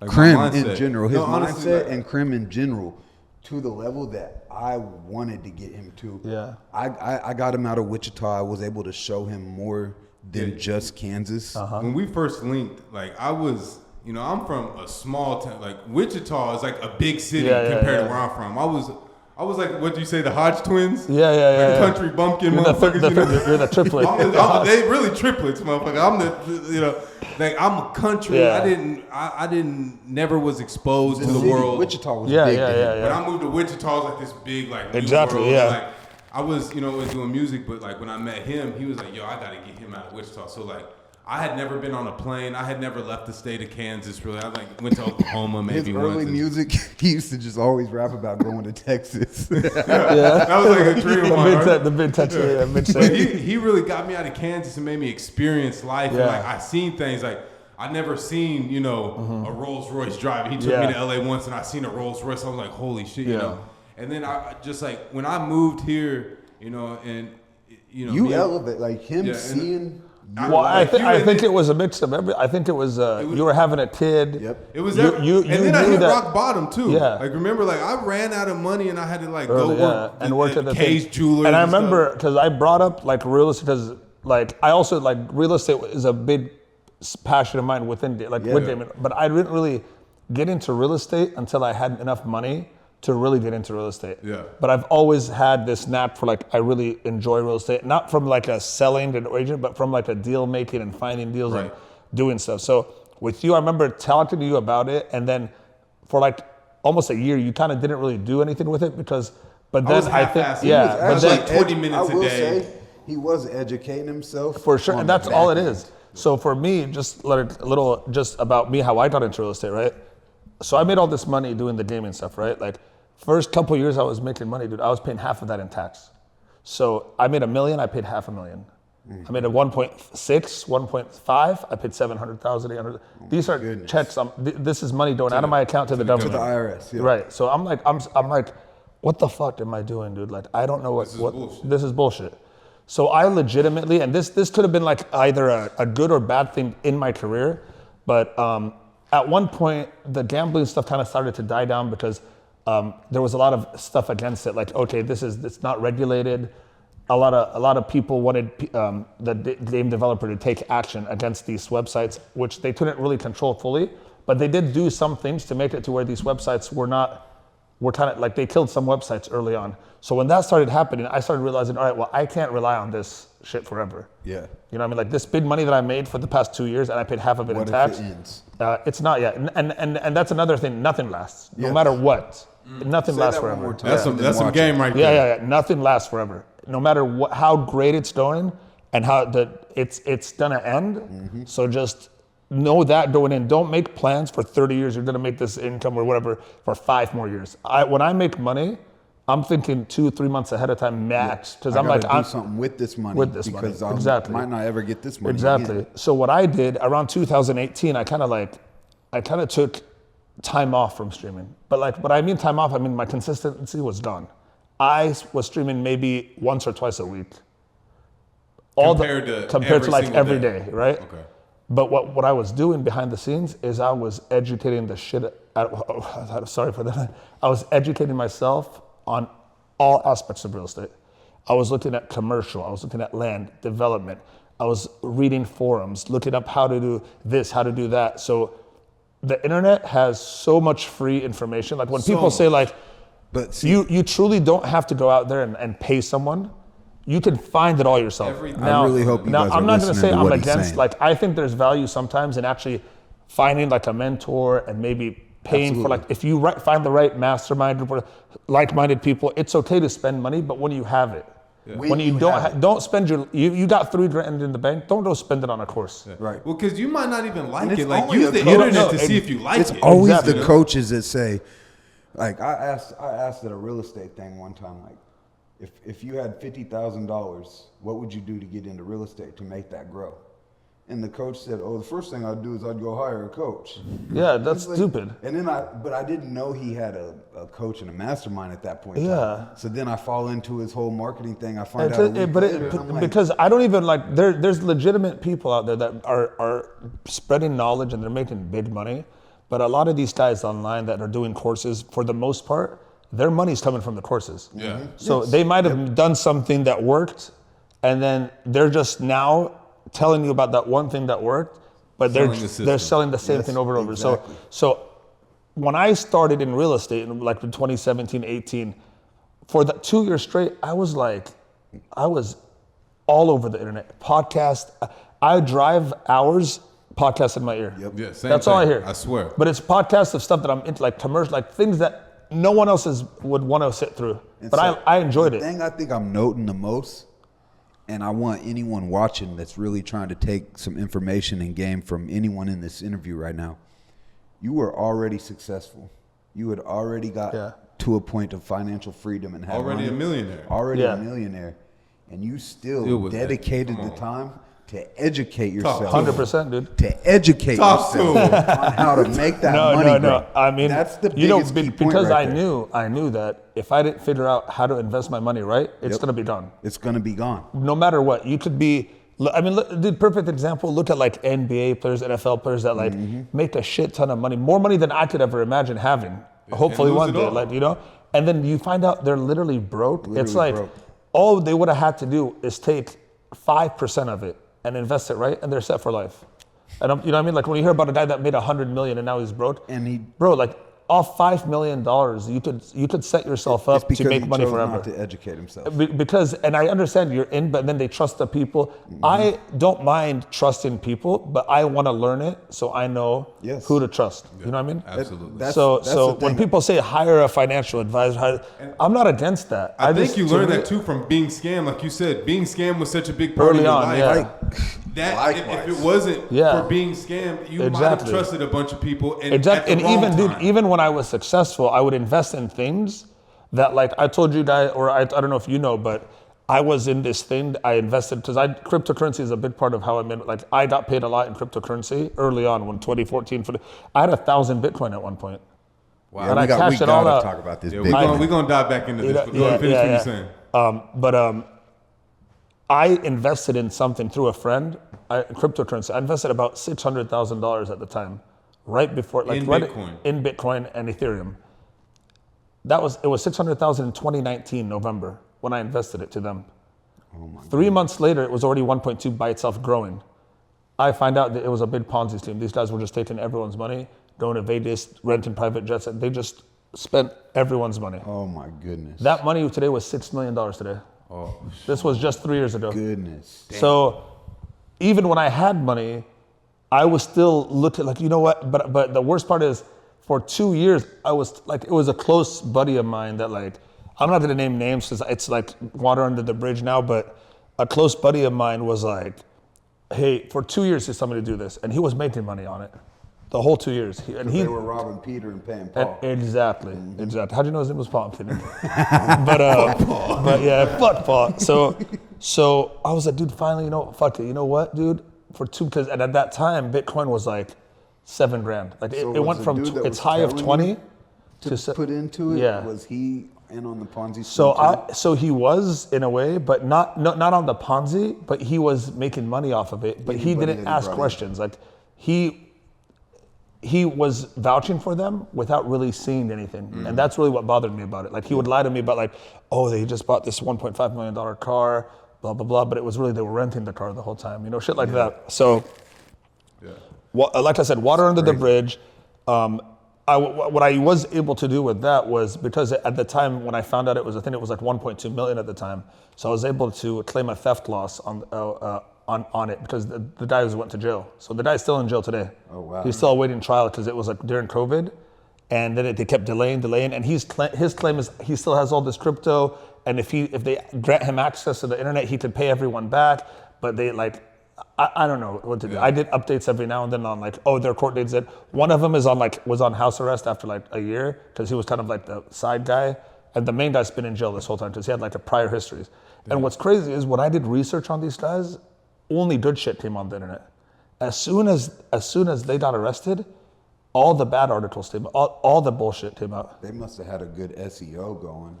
Crim in general, his mindset and Crim in general to the level that I wanted to get him to. Yeah. I got him out of Wichita. I was able to show him more than just Kansas. When we first linked, like I was, I'm from a small town. Like Wichita is like a big city compared to where I'm from. I was like, what do you say, the Hodge twins? Yeah. Country bumpkin motherfuckers. You're the triplet. They really triplets, motherfucker. I'm a country. Yeah. I never was exposed to the world. Wichita was big. When I moved to Wichita, I was like this big, like, new exactly, world. yeah. Like, I was doing music, but like when I met him, he was like, yo, I got to get him out of Wichita. So like, I had never been on a plane. I had never left the state of Kansas, really. I like went to Oklahoma maybe His once. early music, he used to just always rap about going to Texas. That was like a dream of mine. The mid-Texas, But he really got me out of Kansas and made me experience life. Yeah. And like I seen things like I never seen, a Rolls Royce drive. He took me to LA once and I seen a Rolls Royce. I was like, holy shit, you know. And then I just like when I moved here, You elevate like him seeing. Well, I think it was a mix of everything. I think it was you were having a kid. Yep. It was and then I hit rock bottom too. Yeah. Like remember, like I ran out of money and I had to like Early, go work and work at the K's Jewelers. And I remember because I brought up like real estate because like I also like real estate is a big passion of mine with Damon. But I didn't really get into real estate until I had enough money to really get into real estate. Yeah. But I've always had this knack for like I really enjoy real estate, not from like a selling to an agent, but from like a deal making and finding deals and doing stuff. So with you, I remember talking to you about it, and then for like almost a year, you kind of didn't really do anything with it but then I think but then like 20 minutes a day. Say, he was educating himself for sure, and that's all it is. So for me, just like a little just about me, how I got into real estate, right? So I made all this money doing the gaming stuff, right? Like first couple years I was making money, dude, I was paying half of that in tax. So I made $1 million, I paid $500,000. I made a 1.6, 1.5, I paid 700,000, 800. These are checks. This is money going out of my account to the government. To the IRS, yeah. Right. So I'm like, what the fuck am I doing, dude? Like, I don't know this is bullshit. So I legitimately, and this could have been like either a good or bad thing in my career, but at one point the gambling stuff kind of started to die down because there was a lot of stuff against it. Like, okay, it's not regulated. A lot of people wanted the game developer to take action against these websites, which they couldn't really control fully. But they did do some things to make it to where these websites were kind of like they killed some websites early on. So when that started happening, I started realizing, all right, well, I can't rely on this shit forever. Yeah. You know what I mean? Like this big money that I made for the past 2 years, and I paid half of it in tax. What if it ends? It's not yet, and that's another thing. Nothing lasts, no matter what. Nothing lasts forever. That's some game right there. Yeah. Nothing lasts forever. No matter how great it's going, and how it's gonna end. Mm-hmm. So just know that going in. Don't make plans for 30 years. You're gonna make this income or whatever for 5 more years. When I make money, I'm thinking 2-3 months ahead of time max because I'm like, I'm something with this money because I might not ever get this money. Exactly. Again. So what I did around 2018, I kind of took time off from streaming. But like, what I mean time off, I mean my consistency was gone. I was streaming maybe once or twice a week. Compared to like every day, right? Okay. But what I was doing behind the scenes is I was educating the shit sorry for that. I was educating myself on all aspects of real estate. I was looking at commercial, I was looking at land, development. I was reading forums, looking up how to do this, how to do that. So the internet has so much free information. Like when people say like, but you truly don't have to go out there and pay someone. You can find it all yourself. I really hope you guys are I'm not going to say I'm against, saying. like, I think there's value sometimes in actually finding like a mentor and maybe paying for, like, if you find the right mastermind or like-minded people, it's okay to spend money, but when you have it. Yeah. When you don't spend you got $3,000 in the bank, don't go spend it on a course. Yeah. Right. Well, because you might not even like it. Like, use the internet to see if you like it. It's always the coaches that say, like, I asked at a real estate thing one time, like, if you had $50,000, what would you do to get into real estate to make that grow? And the coach said, "Oh, the first thing I'd do is I'd go hire a coach." Yeah, that's stupid. And then but I didn't know he had a coach and a mastermind at that point. Yeah. So then I fall into his whole marketing thing. I find out. Because I don't even like there's legitimate people out there that are spreading knowledge and they're making big money, but a lot of these guys online that are doing courses, for the most part, their money's coming from the courses. Yeah. So they might have done something that worked, and then they're just now telling you about that one thing that worked, but they're system. selling the same thing over and over. Exactly. So when I started in real estate in like in 2017, 18, for the 2 years straight, I was all over the internet. Podcast. I drive hours, podcast in my ear. Yep. Yeah, same That's thing. all I hear. I swear. But it's podcasts of stuff that I'm into, like commercial, like things that no one else would want to sit through. And But so I enjoyed the it. thing I think I'm noting the most, and I want anyone watching that's really trying to take some information and game from anyone in this interview right now, you were already successful. You had already got to a point of financial freedom and had Already money. a millionaire. Already Yeah. a millionaire. And you Still still with dedicated it. Come the on. time to educate yourself. 100%, dude. To educate Talk to yourself him. on how to make that No. money. bro. I mean, that's the biggest key point because right I there. knew that if I didn't figure out how to invest my money right, it's gonna be gone. It's gonna be gone. No matter what, you could be. I mean, dude, perfect example. Look at like NBA players, NFL players that like make a shit ton of money, more money than I could ever imagine having. Hopefully lose one it day, all. like and then you find out they're literally broke. It's Literally like broke. all they would have had to do is take 5% of it and invest it right, and they're set for life. And you know what I mean? Like when you hear about a guy that made $100 million and now he's broke, bro, like off $5 million, you could set yourself up to make money forever. Not to educate himself. Because, and I understand you're in, but then they trust the people. I don't mind trusting people, but I want to learn it so I know who to trust. You know what I mean? Absolutely. That's So the when thing. people say hire a financial advisor, I'm not against that. I think just- you to learned me- that too from being scammed. Like you said, being scammed was such a big part Early of your on, life. yeah. That if Likewise. it wasn't Yeah. for being scammed, you might Exactly. have trusted a bunch of people. And Exactly. At the And wrong even, time. dude, even when I was successful, I would invest in things that, like I told you guys, or I don't know if you know, but I was in this thing. I invested because cryptocurrency is a big part of how I made. Like I got paid a lot in cryptocurrency early on when 2014. I had 1,000 Bitcoin at one point. Wow. And I cashed it all gotta out. talk about this. Yeah, big we're thing. gonna dive back into this. But go ahead, finish what you're saying. I invested in something through a friend, cryptocurrency. I invested about $600,000 at the time, right before, like In right Bitcoin? in Bitcoin and Ethereum. It was 600,000 in 2019 November when I invested it to them. 3 months later, it was already 1.2 by itself growing. I find out that it was a big Ponzi scheme. These guys were just taking everyone's money, going to Vegas, renting private jets, and they just spent everyone's money. Oh my goodness. That money today was $6 million today. Oh, This was just 3 years ago. Goodness. So even when I had money, I was still looking like, you know what? But the worst part is for 2 years, I was like, it was a close buddy of mine that like, I'm not gonna name names because it's like water under the bridge now, but a close buddy of mine was like, hey, for 2 years, he's somebody to do this. And he was making money on it. The whole 2 years. They were robbing Peter and paying Paul. Exactly. How'd you know his name was Paul? I'm kidding. but yeah, fuck Paul. So I was like, dude, finally, fuck it. You know what, dude? Because at that time, Bitcoin was like $7,000. Like So it was went the from dude that its was high of telling 20 you to put into it. Yeah. Was he in on the Ponzi scheme? So he was in a way, but not on the Ponzi, but he was making money off of it. But he Anybody didn't that he ask brought in. questions. Like he was vouching for them without really seeing anything. And that's really what bothered me about it. Like he would lie to me about like, oh, they just bought this $1.5 million car, blah, blah, blah. But it was really, they were renting the car the whole time, shit like that. So like I said, water under the bridge. What I was able to do with that was because at the time when I found out it was a thing, it was like 1.2 million at the time. So I was able to claim a theft loss on it because the guy went to jail. So the guy's still in jail today. Oh, wow. He's still awaiting trial because it was like during COVID, and then they kept delaying, and his claim is he still has all this crypto, and if they grant him access to the internet, he could pay everyone back. But they like. I don't know what to do. I did updates every now and then on like, oh, their court dates it. One of them was on house arrest after like a year because he was kind of like the side guy, and the main guy's been in jail this whole time because he had like a prior histories. And what's crazy is when I did research on these guys, only good shit came on the internet. As soon as they got arrested, all the bad articles came out, all the bullshit came out. They must have had a good SEO going.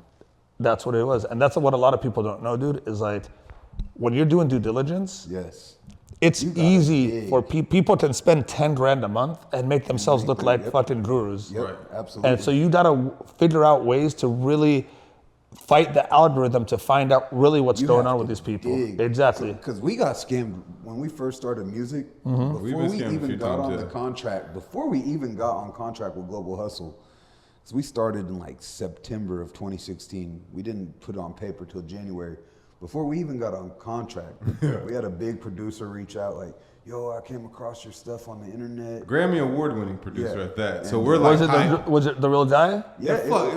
That's what it was, and that's what a lot of people don't know, dude. Is like when you're doing due diligence. Yes. It's You got it easy big. for people can spend $10,000 a month and make themselves look like fucking gurus. Yep, absolutely. And so you gotta figure out ways to really fight the algorithm to find out really what's You going have on to with these people. dig. Exactly. Because we got scammed when we first started music. Mm-hmm. We've Before been we scammed a few even got times, on yeah. the contract, before we even got on contract with Global Hustle, because we started in like September of 2016. We didn't put it on paper till January. Before we even got on contract, we had a big producer reach out like, yo, I came across your stuff on the internet. Grammy award-winning producer Yeah. at that. And So we're like, Was it the real guy? yeah, fuck. It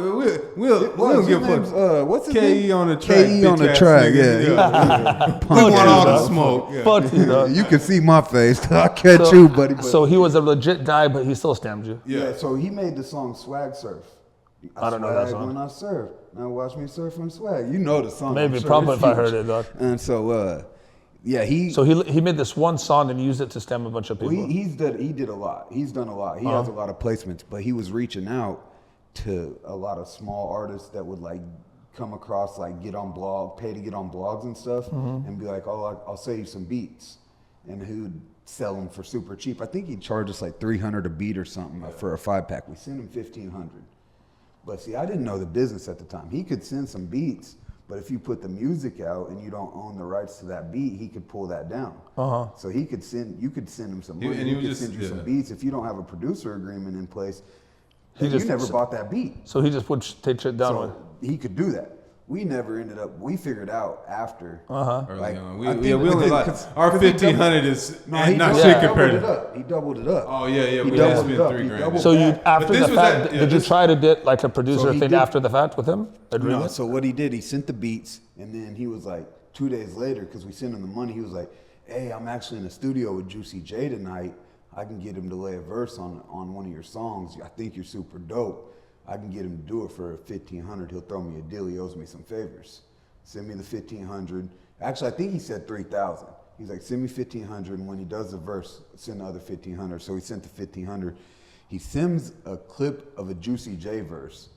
We'll was. give His name's, fuck. what's his KE name? on the track. KE on the bitch-ass track, nigga. yeah. We want all the dog. smoke. Yeah. Fuck you, dog. You can see my face. I catch you, buddy. But So he was a legit guy, but he still scammed you. yeah, so he made the song Swag Surf. I don't know that swag song. when I surf. Now watch me surf and swag. You know the song. Maybe, I'm sure probably it's if I huge. heard it, dog. And so, yeah, So he made this one song and used it to scam a bunch of people. he did a lot. He's done a lot. He has a lot of placements, but he was reaching out to a lot of small artists that would like come across, like pay to get on blogs and stuff, and be like, oh, I'll sell you some beats, and he would sell them for super cheap. I think he'd charge us like $300 a beat or something for a 5-pack. We sent him $1,500. But see, I didn't know the business at the time. He could send some beats, but if you put the music out and you don't own the rights to that beat, he could pull that down. So you could send him some money. And he He would could just- send you yeah. some beats. If you don't have a producer agreement in place, He you just- never bought that beat. So he just would take shit down with. So he could do that. We never ended up. We figured out after. Early Like, on. I think We only within- like, 'cause- our 'cause he 1,500 is No, he not doubled- shit he compared doubled to. it up. He doubled it up. Oh yeah, He we doubled spent it up. $3 He grand. doubled So you back. after this the was fact, at- yeah, did you this- try to get like a producer he thing did- after the fact with him? Agreement? No, so what he did, he sent the beats, and then he was like, 2 days later, because we sent him the money, he was like, hey, I'm actually in the studio with Juicy J tonight. I can get him to lay a verse on one of your songs. I think you're super dope. I can get him to do it for $1,500. He'll throw me a deal. He owes me some favors. Send me the $1,500. Actually, I think he said $3,000. He's like, send me $1,500, and when he does the verse, send the other $1,500. So he sent the $1,500. He sends a clip of a Juicy J verse,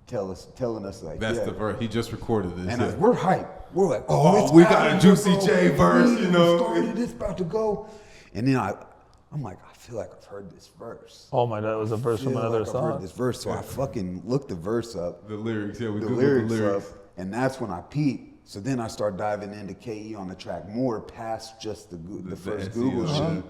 telling us like, That's yeah. the verse. He just recorded this. And yeah. we're hyped. We're like, Oh, it's we got a happening, Juicy bro. J verse, We you even know. started, it's about to go. And then I'm like, I feel like I've heard this verse. Oh my god, it was a verse I from feel another like I've heard song. this verse. So I fucking looked the verse up, The lyrics, yeah, we the googled lyrics, the lyrics. up, and that's when I peeped. So then I start diving into KE on the track more past just the first SEO. Google sheet.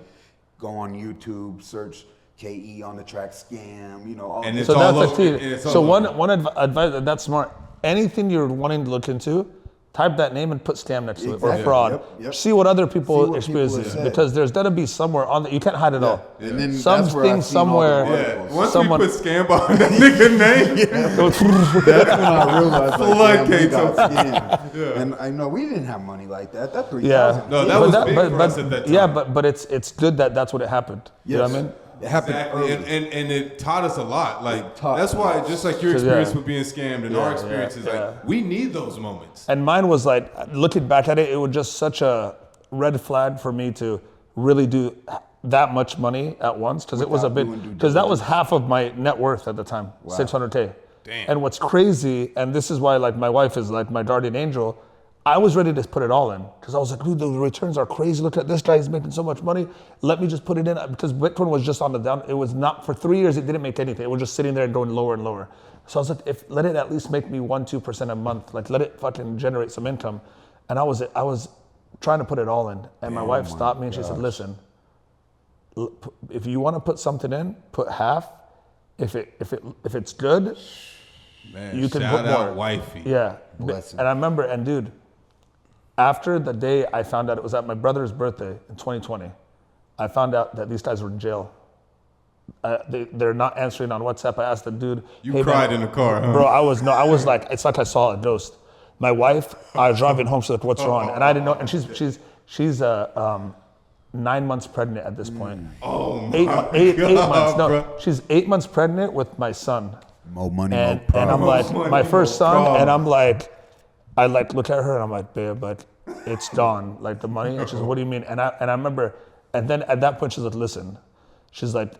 Go on YouTube, search KE on the track scam, you know, all And this. it's So all that's over- a and key. it's all So over. one advice that's smart. Anything you're wanting to look into, type that name and put scam next to it or Exactly. fraud. Yep. See what other See people what experience people have said. because there's gonna be somewhere on that you can't hide it all. And then Something that's where I've seen all the somewhere- articles. Yeah. Once Someone- we put scam behind that nigga name, That's when I realized, like, damn, we Floodgates got open. scammed. And I know we didn't have money like that. That 3,000. Yeah. No, that But was big for us at that time. Yeah, but it's good that that's what it happened. You know what I mean? It happened exactly, early. and it taught us a lot. Like taught that's why, us. just like your So, experience yeah. with being scammed and Yeah, our yeah, experiences, yeah. like we need those moments. And mine was like, looking back at it, it was just such a red flag for me to really do that much money at once because it was a Without bit, doing due because that was half of my net worth at the time, 600K. Damn. And what's crazy, and this is why like my wife is like my guardian angel, I was ready to put it all in because I was like, dude, the returns are crazy. Look at this guy, he's making so much money. Let me just put it in because Bitcoin was just on the down. It was not, for 3 years, it didn't make anything. It was just sitting there and going lower and lower. So I was like, let it at least make me 1-2% a month. Like let it fucking generate some income. And I was trying to put it all in. And my wife stopped me and she said, listen, if you want to put something in, put half. If it's good, Man, you can shout put out more. wifey. Yeah. Blessing. And I remember, and dude, after the day I found out it was at my brother's birthday in 2020, I found out that these guys were in jail. They're not answering on WhatsApp. I asked the dude. You "Hey, cried man," in the car, huh? Bro, I was like, it's like I saw a ghost. My wife, I was driving home, she's like, what's wrong? And I didn't know, and she's 9 months pregnant at this point. Oh my Eight months. No, bro. she's 8 months pregnant with my son. More money, And, more and I'm problems. like, my first son, and I'm like, I like look at her and I'm like, babe, like it's gone, like the money. And she's like, what do you mean? And I remember, and then at that point she's like, listen, she's like,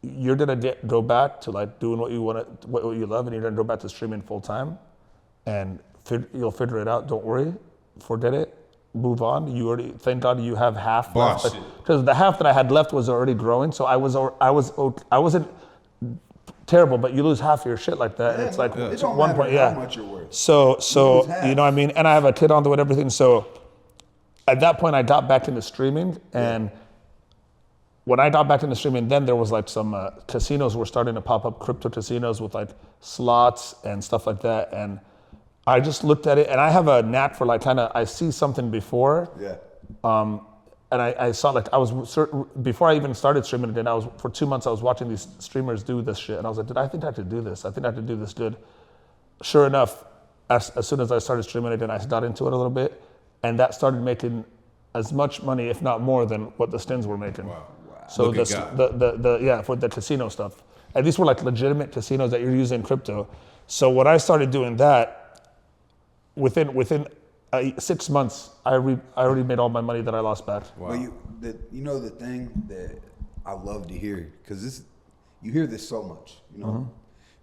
you're gonna go back to like doing what you want to, what you love, and you're gonna go back to streaming full time, and you'll figure it out. Don't worry, forget it, move on. You already, thank God, you have half Boss left, shit. because the half that I had left was already growing. So I wasn't terrible, but you lose half your shit like that. Yeah, It's like it it's don't one matter point, how much you're worth. So lose half. you know what I mean? And I have a kid on with everything. So at that point, I got back into streaming, and when I got back into streaming, then there was like some casinos were starting to pop up, crypto casinos with like slots and stuff like that. And I just looked at it, and I have a knack for like I see something before. Yeah. And I saw like before I even started streaming again, for 2 months I was watching these streamers do this shit, and I was like, dude, I think I could do this. I think I could do this good. Sure enough, as soon as I started streaming again, I got into it a little bit, and that started making as much money, if not more, than what the Stins were making. Wow. So for the casino stuff, and these were like legitimate casinos that you're using crypto. So when I started doing that, within 6 months, I already made all my money that I lost back. Wow. Well, the thing that I love to hear, because you hear this so much.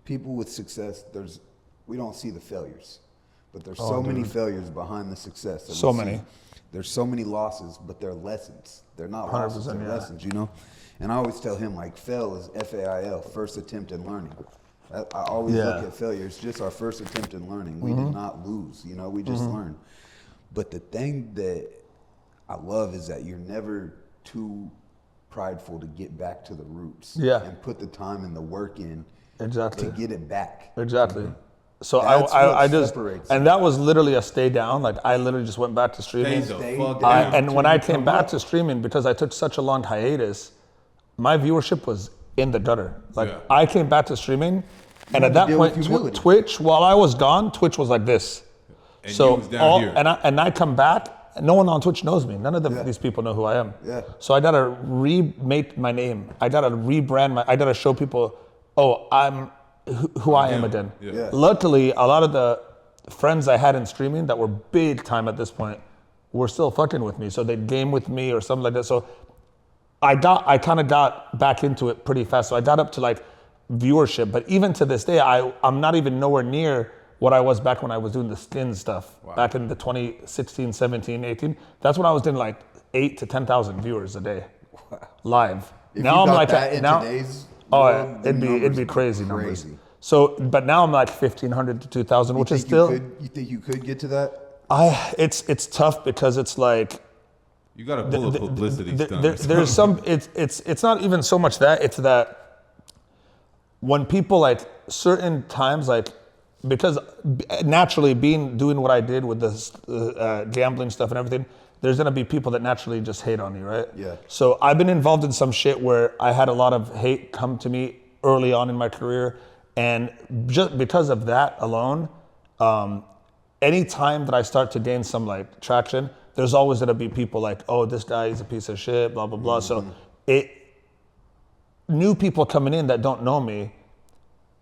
People with success, we don't see the failures, but there's so many failures behind the success. So many. There's so many losses, but they're lessons. They're not losses, they're lessons. And I always tell him like, fail is FAIL, first attempt in learning. I always look at failure as just our first attempt in learning. We did not lose, we just learned. But the thing that I love is that you're never too prideful to get back to the roots and put the time and the work in to get it back. Exactly. So That's I what just, separates and that was literally a stay down. Like I literally just went back to streaming. Stay down. And when I came back to streaming, because I took such a long hiatus, my viewership was in the gutter. Like I came back to streaming, and at that point, Twitch, while I was gone, Twitch was like this. And so was down here. And I come back, no one on Twitch knows me. None of these people know who I am. Yeah. So I gotta remake my name. I gotta rebrand I gotta show people, I'm who I am again. Yeah. Luckily, a lot of the friends I had in streaming that were big time at this point were still fucking with me. So they'd game with me or something like that. So I kind of got back into it pretty fast. So I got up to like viewership, but even to this day, I'm not even nowhere near what I was back when I was doing the skin stuff. Wow. Back in the 2016, 17, 18. That's when I was doing like 8 to 10,000 viewers a day, live. If now you I'm like that in today's world, it'd be crazy numbers. So, but now I'm like 1,500 to 2,000, which is still. You think you could get to that? It's tough because it's like. You got to pull a publicity stunt. There's some. It's not even so much that, it's that when people like certain times like, because naturally doing what I did with this gambling stuff and everything, there's gonna be people that naturally just hate on you, right? Yeah. So I've been involved in some shit where I had a lot of hate come to me early on in my career, and just because of that alone, any time that I start to gain some like traction, there's always gonna be people like, oh, this guy is a piece of shit, blah blah blah. So new people coming in that don't know me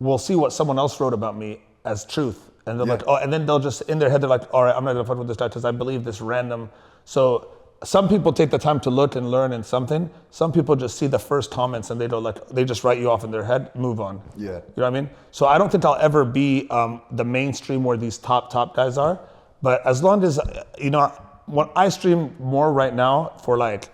will see what someone else wrote about me as truth, and they're like, oh, and then they'll just in their head they're like, all right, I'm not gonna fuck with this guy because I believe this random. So some people take the time to look and learn in something. Some people just see the first comments and they just write you off in their head, move on. Yeah. You know what I mean? So I don't think I'll ever be the mainstream where these top guys are. But as long as when I stream more right now for like,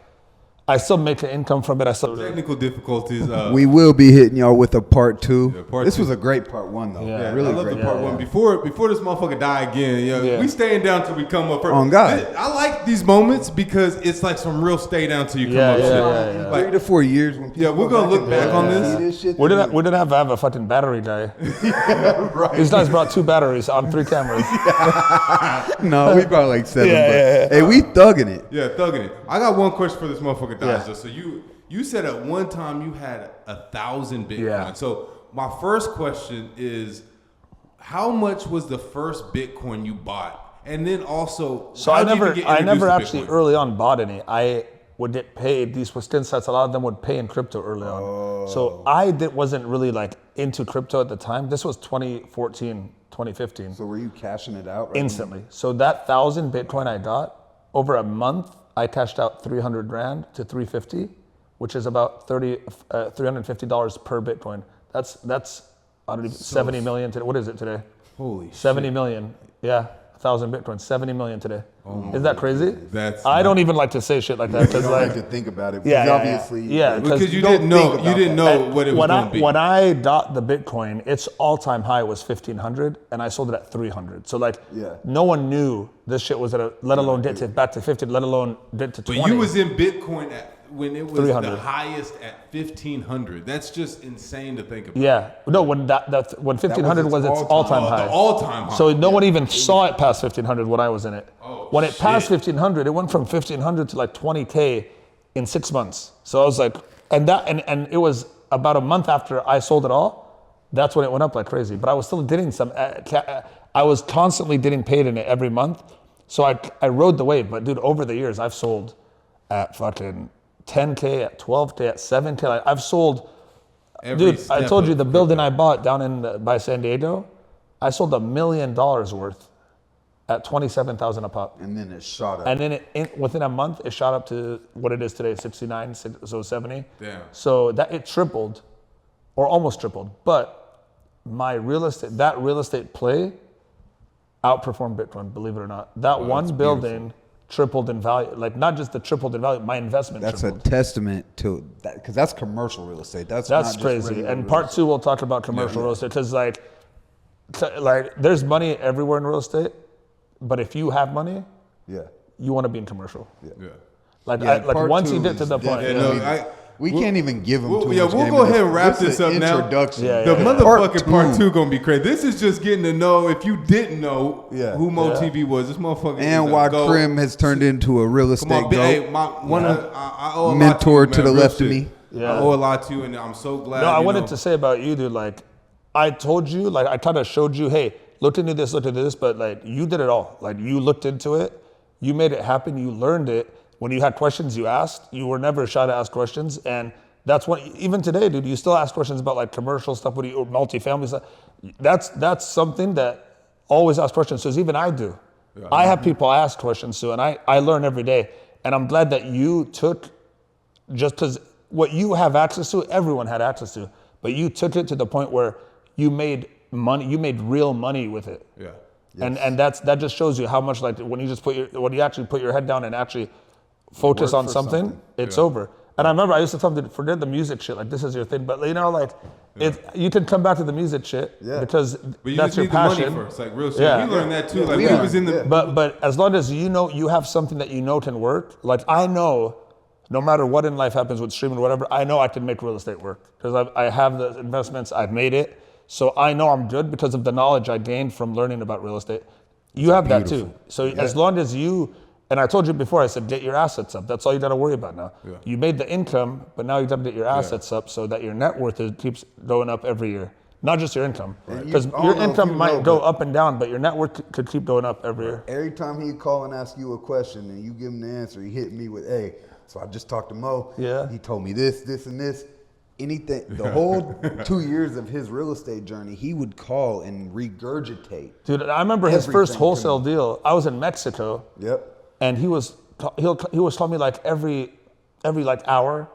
I still make an income from it. Technical difficulties. We will be hitting y'all with a part 2. Yeah, this was a great part 1 though. Yeah, really I love great the part 1. Before this motherfucker die again, we staying down till we come up first. On God. I like these moments because it's like some real stay down till you come up. Yeah. Like, 3 to 4 years when people we're gonna look back on this. shit. We didn't have to have a fucking battery guy. Right. These guys brought 2 batteries on 3 cameras. No, we brought like 7. Yeah. Hey, we thugging it. Yeah, thugging it. I got one question for this motherfucker, Dodger. So you said at one time you had 1,000 Bitcoin. Yeah. So my first question is, how much was the first Bitcoin you bought? And then also, So I never actually early on bought any. I would get paid. These were stint sets. A lot of them would pay in crypto early on. So I wasn't really like into crypto at the time. This was 2014, 2015. So were you cashing it out? Right Instantly. So that 1,000 Bitcoin I got, over a month, I cashed out 300 grand to 350, which is about $350 per Bitcoin. That's I don't even, 70 million today. What is it today? Holy 70 million. Yeah. 1,000 Bitcoin, 70 million today. Isn't that crazy? That's I don't even like to say shit like that because I don't like like to think about it. Yeah, Because yeah, obviously, because you don't didn't know think about that. what it was going to be. when I got the Bitcoin, its all-time high was 1,500, and I sold it at 300. So like, no one knew this shit was at a, let alone did to back to 50, let alone did to 20. But you was in Bitcoin when it was 300. the highest at 1,500. That's just insane to think about. Yeah, no, when when 1,500 was its all-time high. The all-time high. So no one even saw it past 1,500 when I was in it. Oh, when it passed shit. 1,500, it went from 1,500 to like 20K in 6 months. So I was like, and it was about a month after I sold it all. That's when it went up like crazy. But I was still getting some. I was constantly getting paid in it every month. So I rode the wave. But dude, over the years, I've sold at fucking 10K, at 12K, at 7K. Like, I've sold. Dude, I told you the building I bought down in by San Diego, I sold $1 million worth at 27,000 a pop. And then it shot up. And then within a month, it shot up to what it is today, 69, so 70. Damn. So that it tripled, or almost tripled. But my real estate play outperformed Bitcoin, believe it or not. That one building tripled in value. Like, not just the tripled in value, my investment tripled. That's a testament to that, because that's commercial real estate. That's not just crazy. regular And real part estate. 2, we'll talk about commercial real estate, because like there's money everywhere in real estate, but if you have money, you want to be in commercial. Yeah. Like part once 2 you get to is the point. definitely- we can't even give them too much. We'll game. go ahead and wrap This this up now. introduction. The motherfucking part 2 gonna be crazy. This is just getting to know, if you didn't know who MoTV was, this motherfucker And is why a goat. Crim has turned into a real estate Come on, goat. hey, I owe a lot Mentor to, you, to man, the real left of shit. me. Yeah. I owe a lot to you, and I'm so glad. No, I wanted to say about you, dude. Like, I told you, like, I kind of showed you, hey, look into this, but like, you did it all. Like, you looked into it, you made it happen, you learned it. When you had questions, you asked. You were never shy to ask questions, and that's what. Even today, dude, you still ask questions about like commercial stuff, or multifamily stuff. That's something that always ask questions. So even I do. Yeah. I have people I ask questions to, and I learn every day. And I'm glad that you took, just because what you have access to, everyone had access to, but you took it to the point where you made money, you made real money with it. Yeah. Yes. And that just shows you how much, like, when you actually put your head down and actually focus on something, it's over. And I remember I used to tell them to forget the music shit, like, this is your thing. But you know, like, you can come back to the music shit because but you that's just your need passion. the money first, like real shit. Yeah. We learned that too. Like, we was in the. But as long as you know you have something that you know can work, like, I know, no matter what in life happens with streaming or whatever, I know I can make real estate work because I have the investments, I've made it. So I know I'm good because of the knowledge I gained from learning about real estate. You have that too. So as long as you, and I told you before, I said, get your assets up. That's all you got to worry about now. Yeah. You made the income, but now you got to get your assets up so that your net worth keeps going up every year. Not just your income. Because your income might go up and down, but your net worth could keep going up every year. Every time he'd call and ask you a question and you give him the answer, he hit me with, hey, so I just talked to Mo. Yeah. He told me this, and this. Anything, the whole 2 years of his real estate journey, he would call and regurgitate. Dude, I remember his first wholesale deal. I was in Mexico. Yep. And he was telling me like every like hour,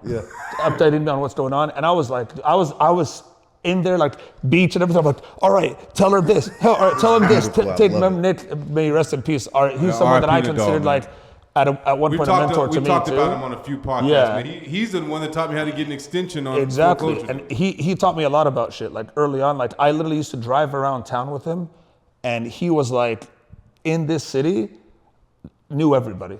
updating me on what's going on. And I was like, I was in there like beach and everything. I'm like, all right, tell her this. All right, tell him this. Take Nick, may he rest in peace. All right, he's someone that I considered like at one point a mentor to me too. We talked about him on a few podcasts. Yeah. Man. He's the one that taught me how to get an extension on exactly. And he taught me a lot about shit. Like early on, like I literally used to drive around town with him, and he was like, in this city, knew everybody,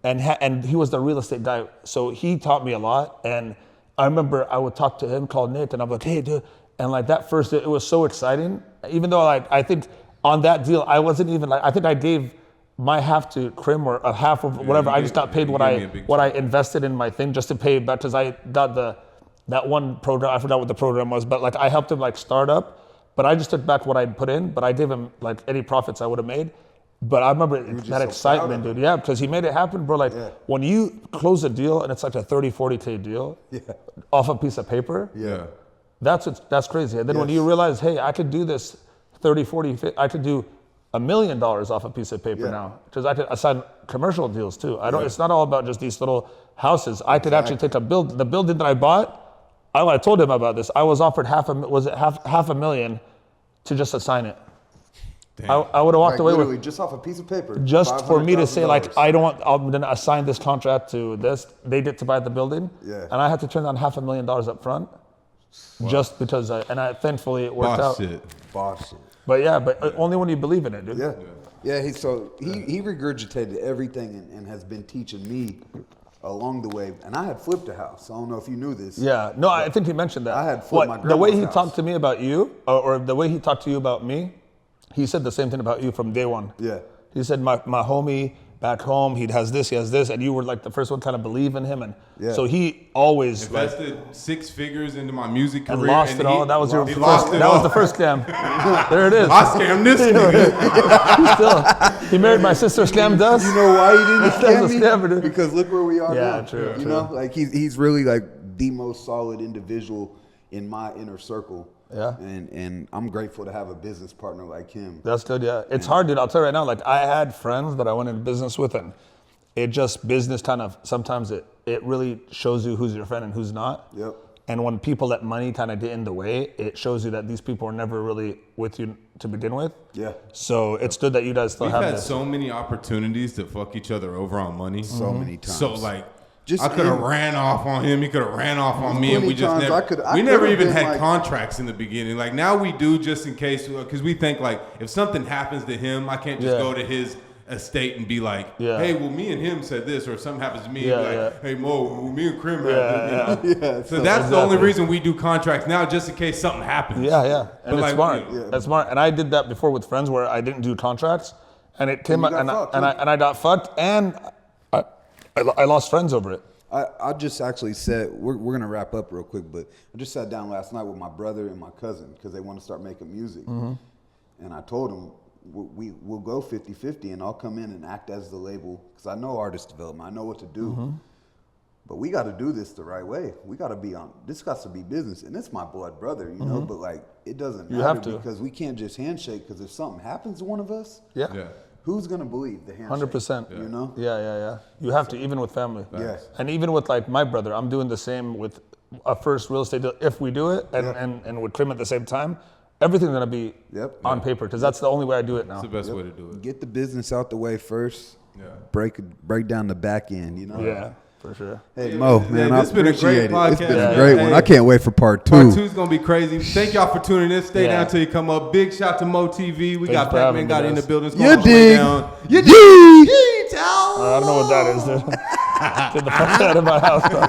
and he was the real estate guy. So he taught me a lot. And I remember I would talk to him, call Nick, and I'm like, hey, dude. And like that first, it was so exciting. Even though like I think on that deal, I wasn't even like, I think I gave my half to Crim or a half of whatever. I just got paid what I invested in my thing just to pay back because I got that one program. I forgot what the program was, but like I helped him like start up. But I just took back what I put in, but I gave him like any profits I would have made. But I remember that excitement, dude. Yeah, because he made it happen, bro. Like when you close a deal and it's like a 30, 40K deal off a piece of paper, that's crazy. And then when you realize, hey, I could do this 30, 40, 50, I could do $1 million off a piece of paper now. Because I could assign commercial deals too. It's not all about just these little houses. I could actually take the building that I bought. I told him about this. I was offered half $500,000 to just assign it. I would have walked away literally with just off a piece of paper. just for me to say like $500,000. I'm gonna assign this contract to this. They did to buy the building, Yeah. and I had to turn down $500,000 up front, just because. Thankfully it worked out. Boss shit. But yeah, only when you believe in it, dude. Yeah. He regurgitated everything and has been teaching me along the way. And I had flipped a house. I don't know if you knew this. Yeah, no, I think he mentioned that. I had flipped my the way he grandma's talked house. to me about you, or the way he talked to you about me, he said the same thing about you from day one. Yeah. He said my homie back home, he has this, and you were like the first one to kind of believe in him, and so he always invested 6 figures into my music career and lost it all. That was He lost it that all. was the first scam. There it is. I scammed this nigga. He married my sister, scammed us. You know why he didn't That's a scam scammer, me? dude. Because look where we are now. True. You know, like he's really like the most solid individual in my inner circle. Yeah. And I'm grateful to have a business partner like him. That's good, yeah. It's hard, dude. I'll tell you right now, like I had friends that I went into business with, and it just business kind of, sometimes it really shows you who's your friend and who's not. Yep. And when people let money kind of get in the way, it shows you that these people are never really with you to begin with. Yeah. So it's good that you guys still We've have had this. so many opportunities to fuck each other over on money. So many times. So like, Just I could have ran off on him. He could have ran off on me, and we just times never. I we never could've even been had like- contracts in the beginning. Like now we do, just in case, because we think like if something happens to him, I can't just Yeah. go to his estate and be like, Yeah. hey, well, me and him said this, or if something happens to me, Yeah, and be like, hey, Mo, well, me and Crim had this. You know? Yeah, So that's the only Exactly. reason we do contracts now, just in case something happens. Yeah, and But it's like, smart. you know, That's smart. And I did that before with friends where I didn't do contracts, and it came you out, got and fucked, I got fucked, and I lost friends over it. I just actually said, we're going to wrap up real quick, but I just sat down last night with my brother and my cousin because they want to start making music. Mm-hmm. And I told them, we'll go 50-50 and I'll come in and act as the label because I know artist development. I know what to do. Mm-hmm. But we got to do this the right way. We got to be on, this got to be business. And it's my blood brother, you know, but like, it doesn't You matter have to. because we can't just handshake because if something happens to one of us, Yeah. who's going to believe the handshake? 100%. You know? Yeah. You have to, even with family. Yes. And even with like my brother, I'm doing the same with a first real estate deal. If we do it, and with Crim at the same time, everything's gonna be on paper because that's the only way I do it now. That's the best way to do it. Get the business out the way first. Yeah. Break down the back end, you know? Yeah, for sure. Hey, Mo, man, this I been a appreciate great it. It's podcast. been Yeah, a great yeah. one. Hey. I can't wait for part 2. Part 2 is gonna be crazy. Thank y'all for tuning in. Stay Yeah. down till you come up. Big shout to Mo TV. We got for having Pacman me, got in the guys. building. It's You going way dig. down. You dig. I don't know what that is, dude. Get the fuck out of my house, bro.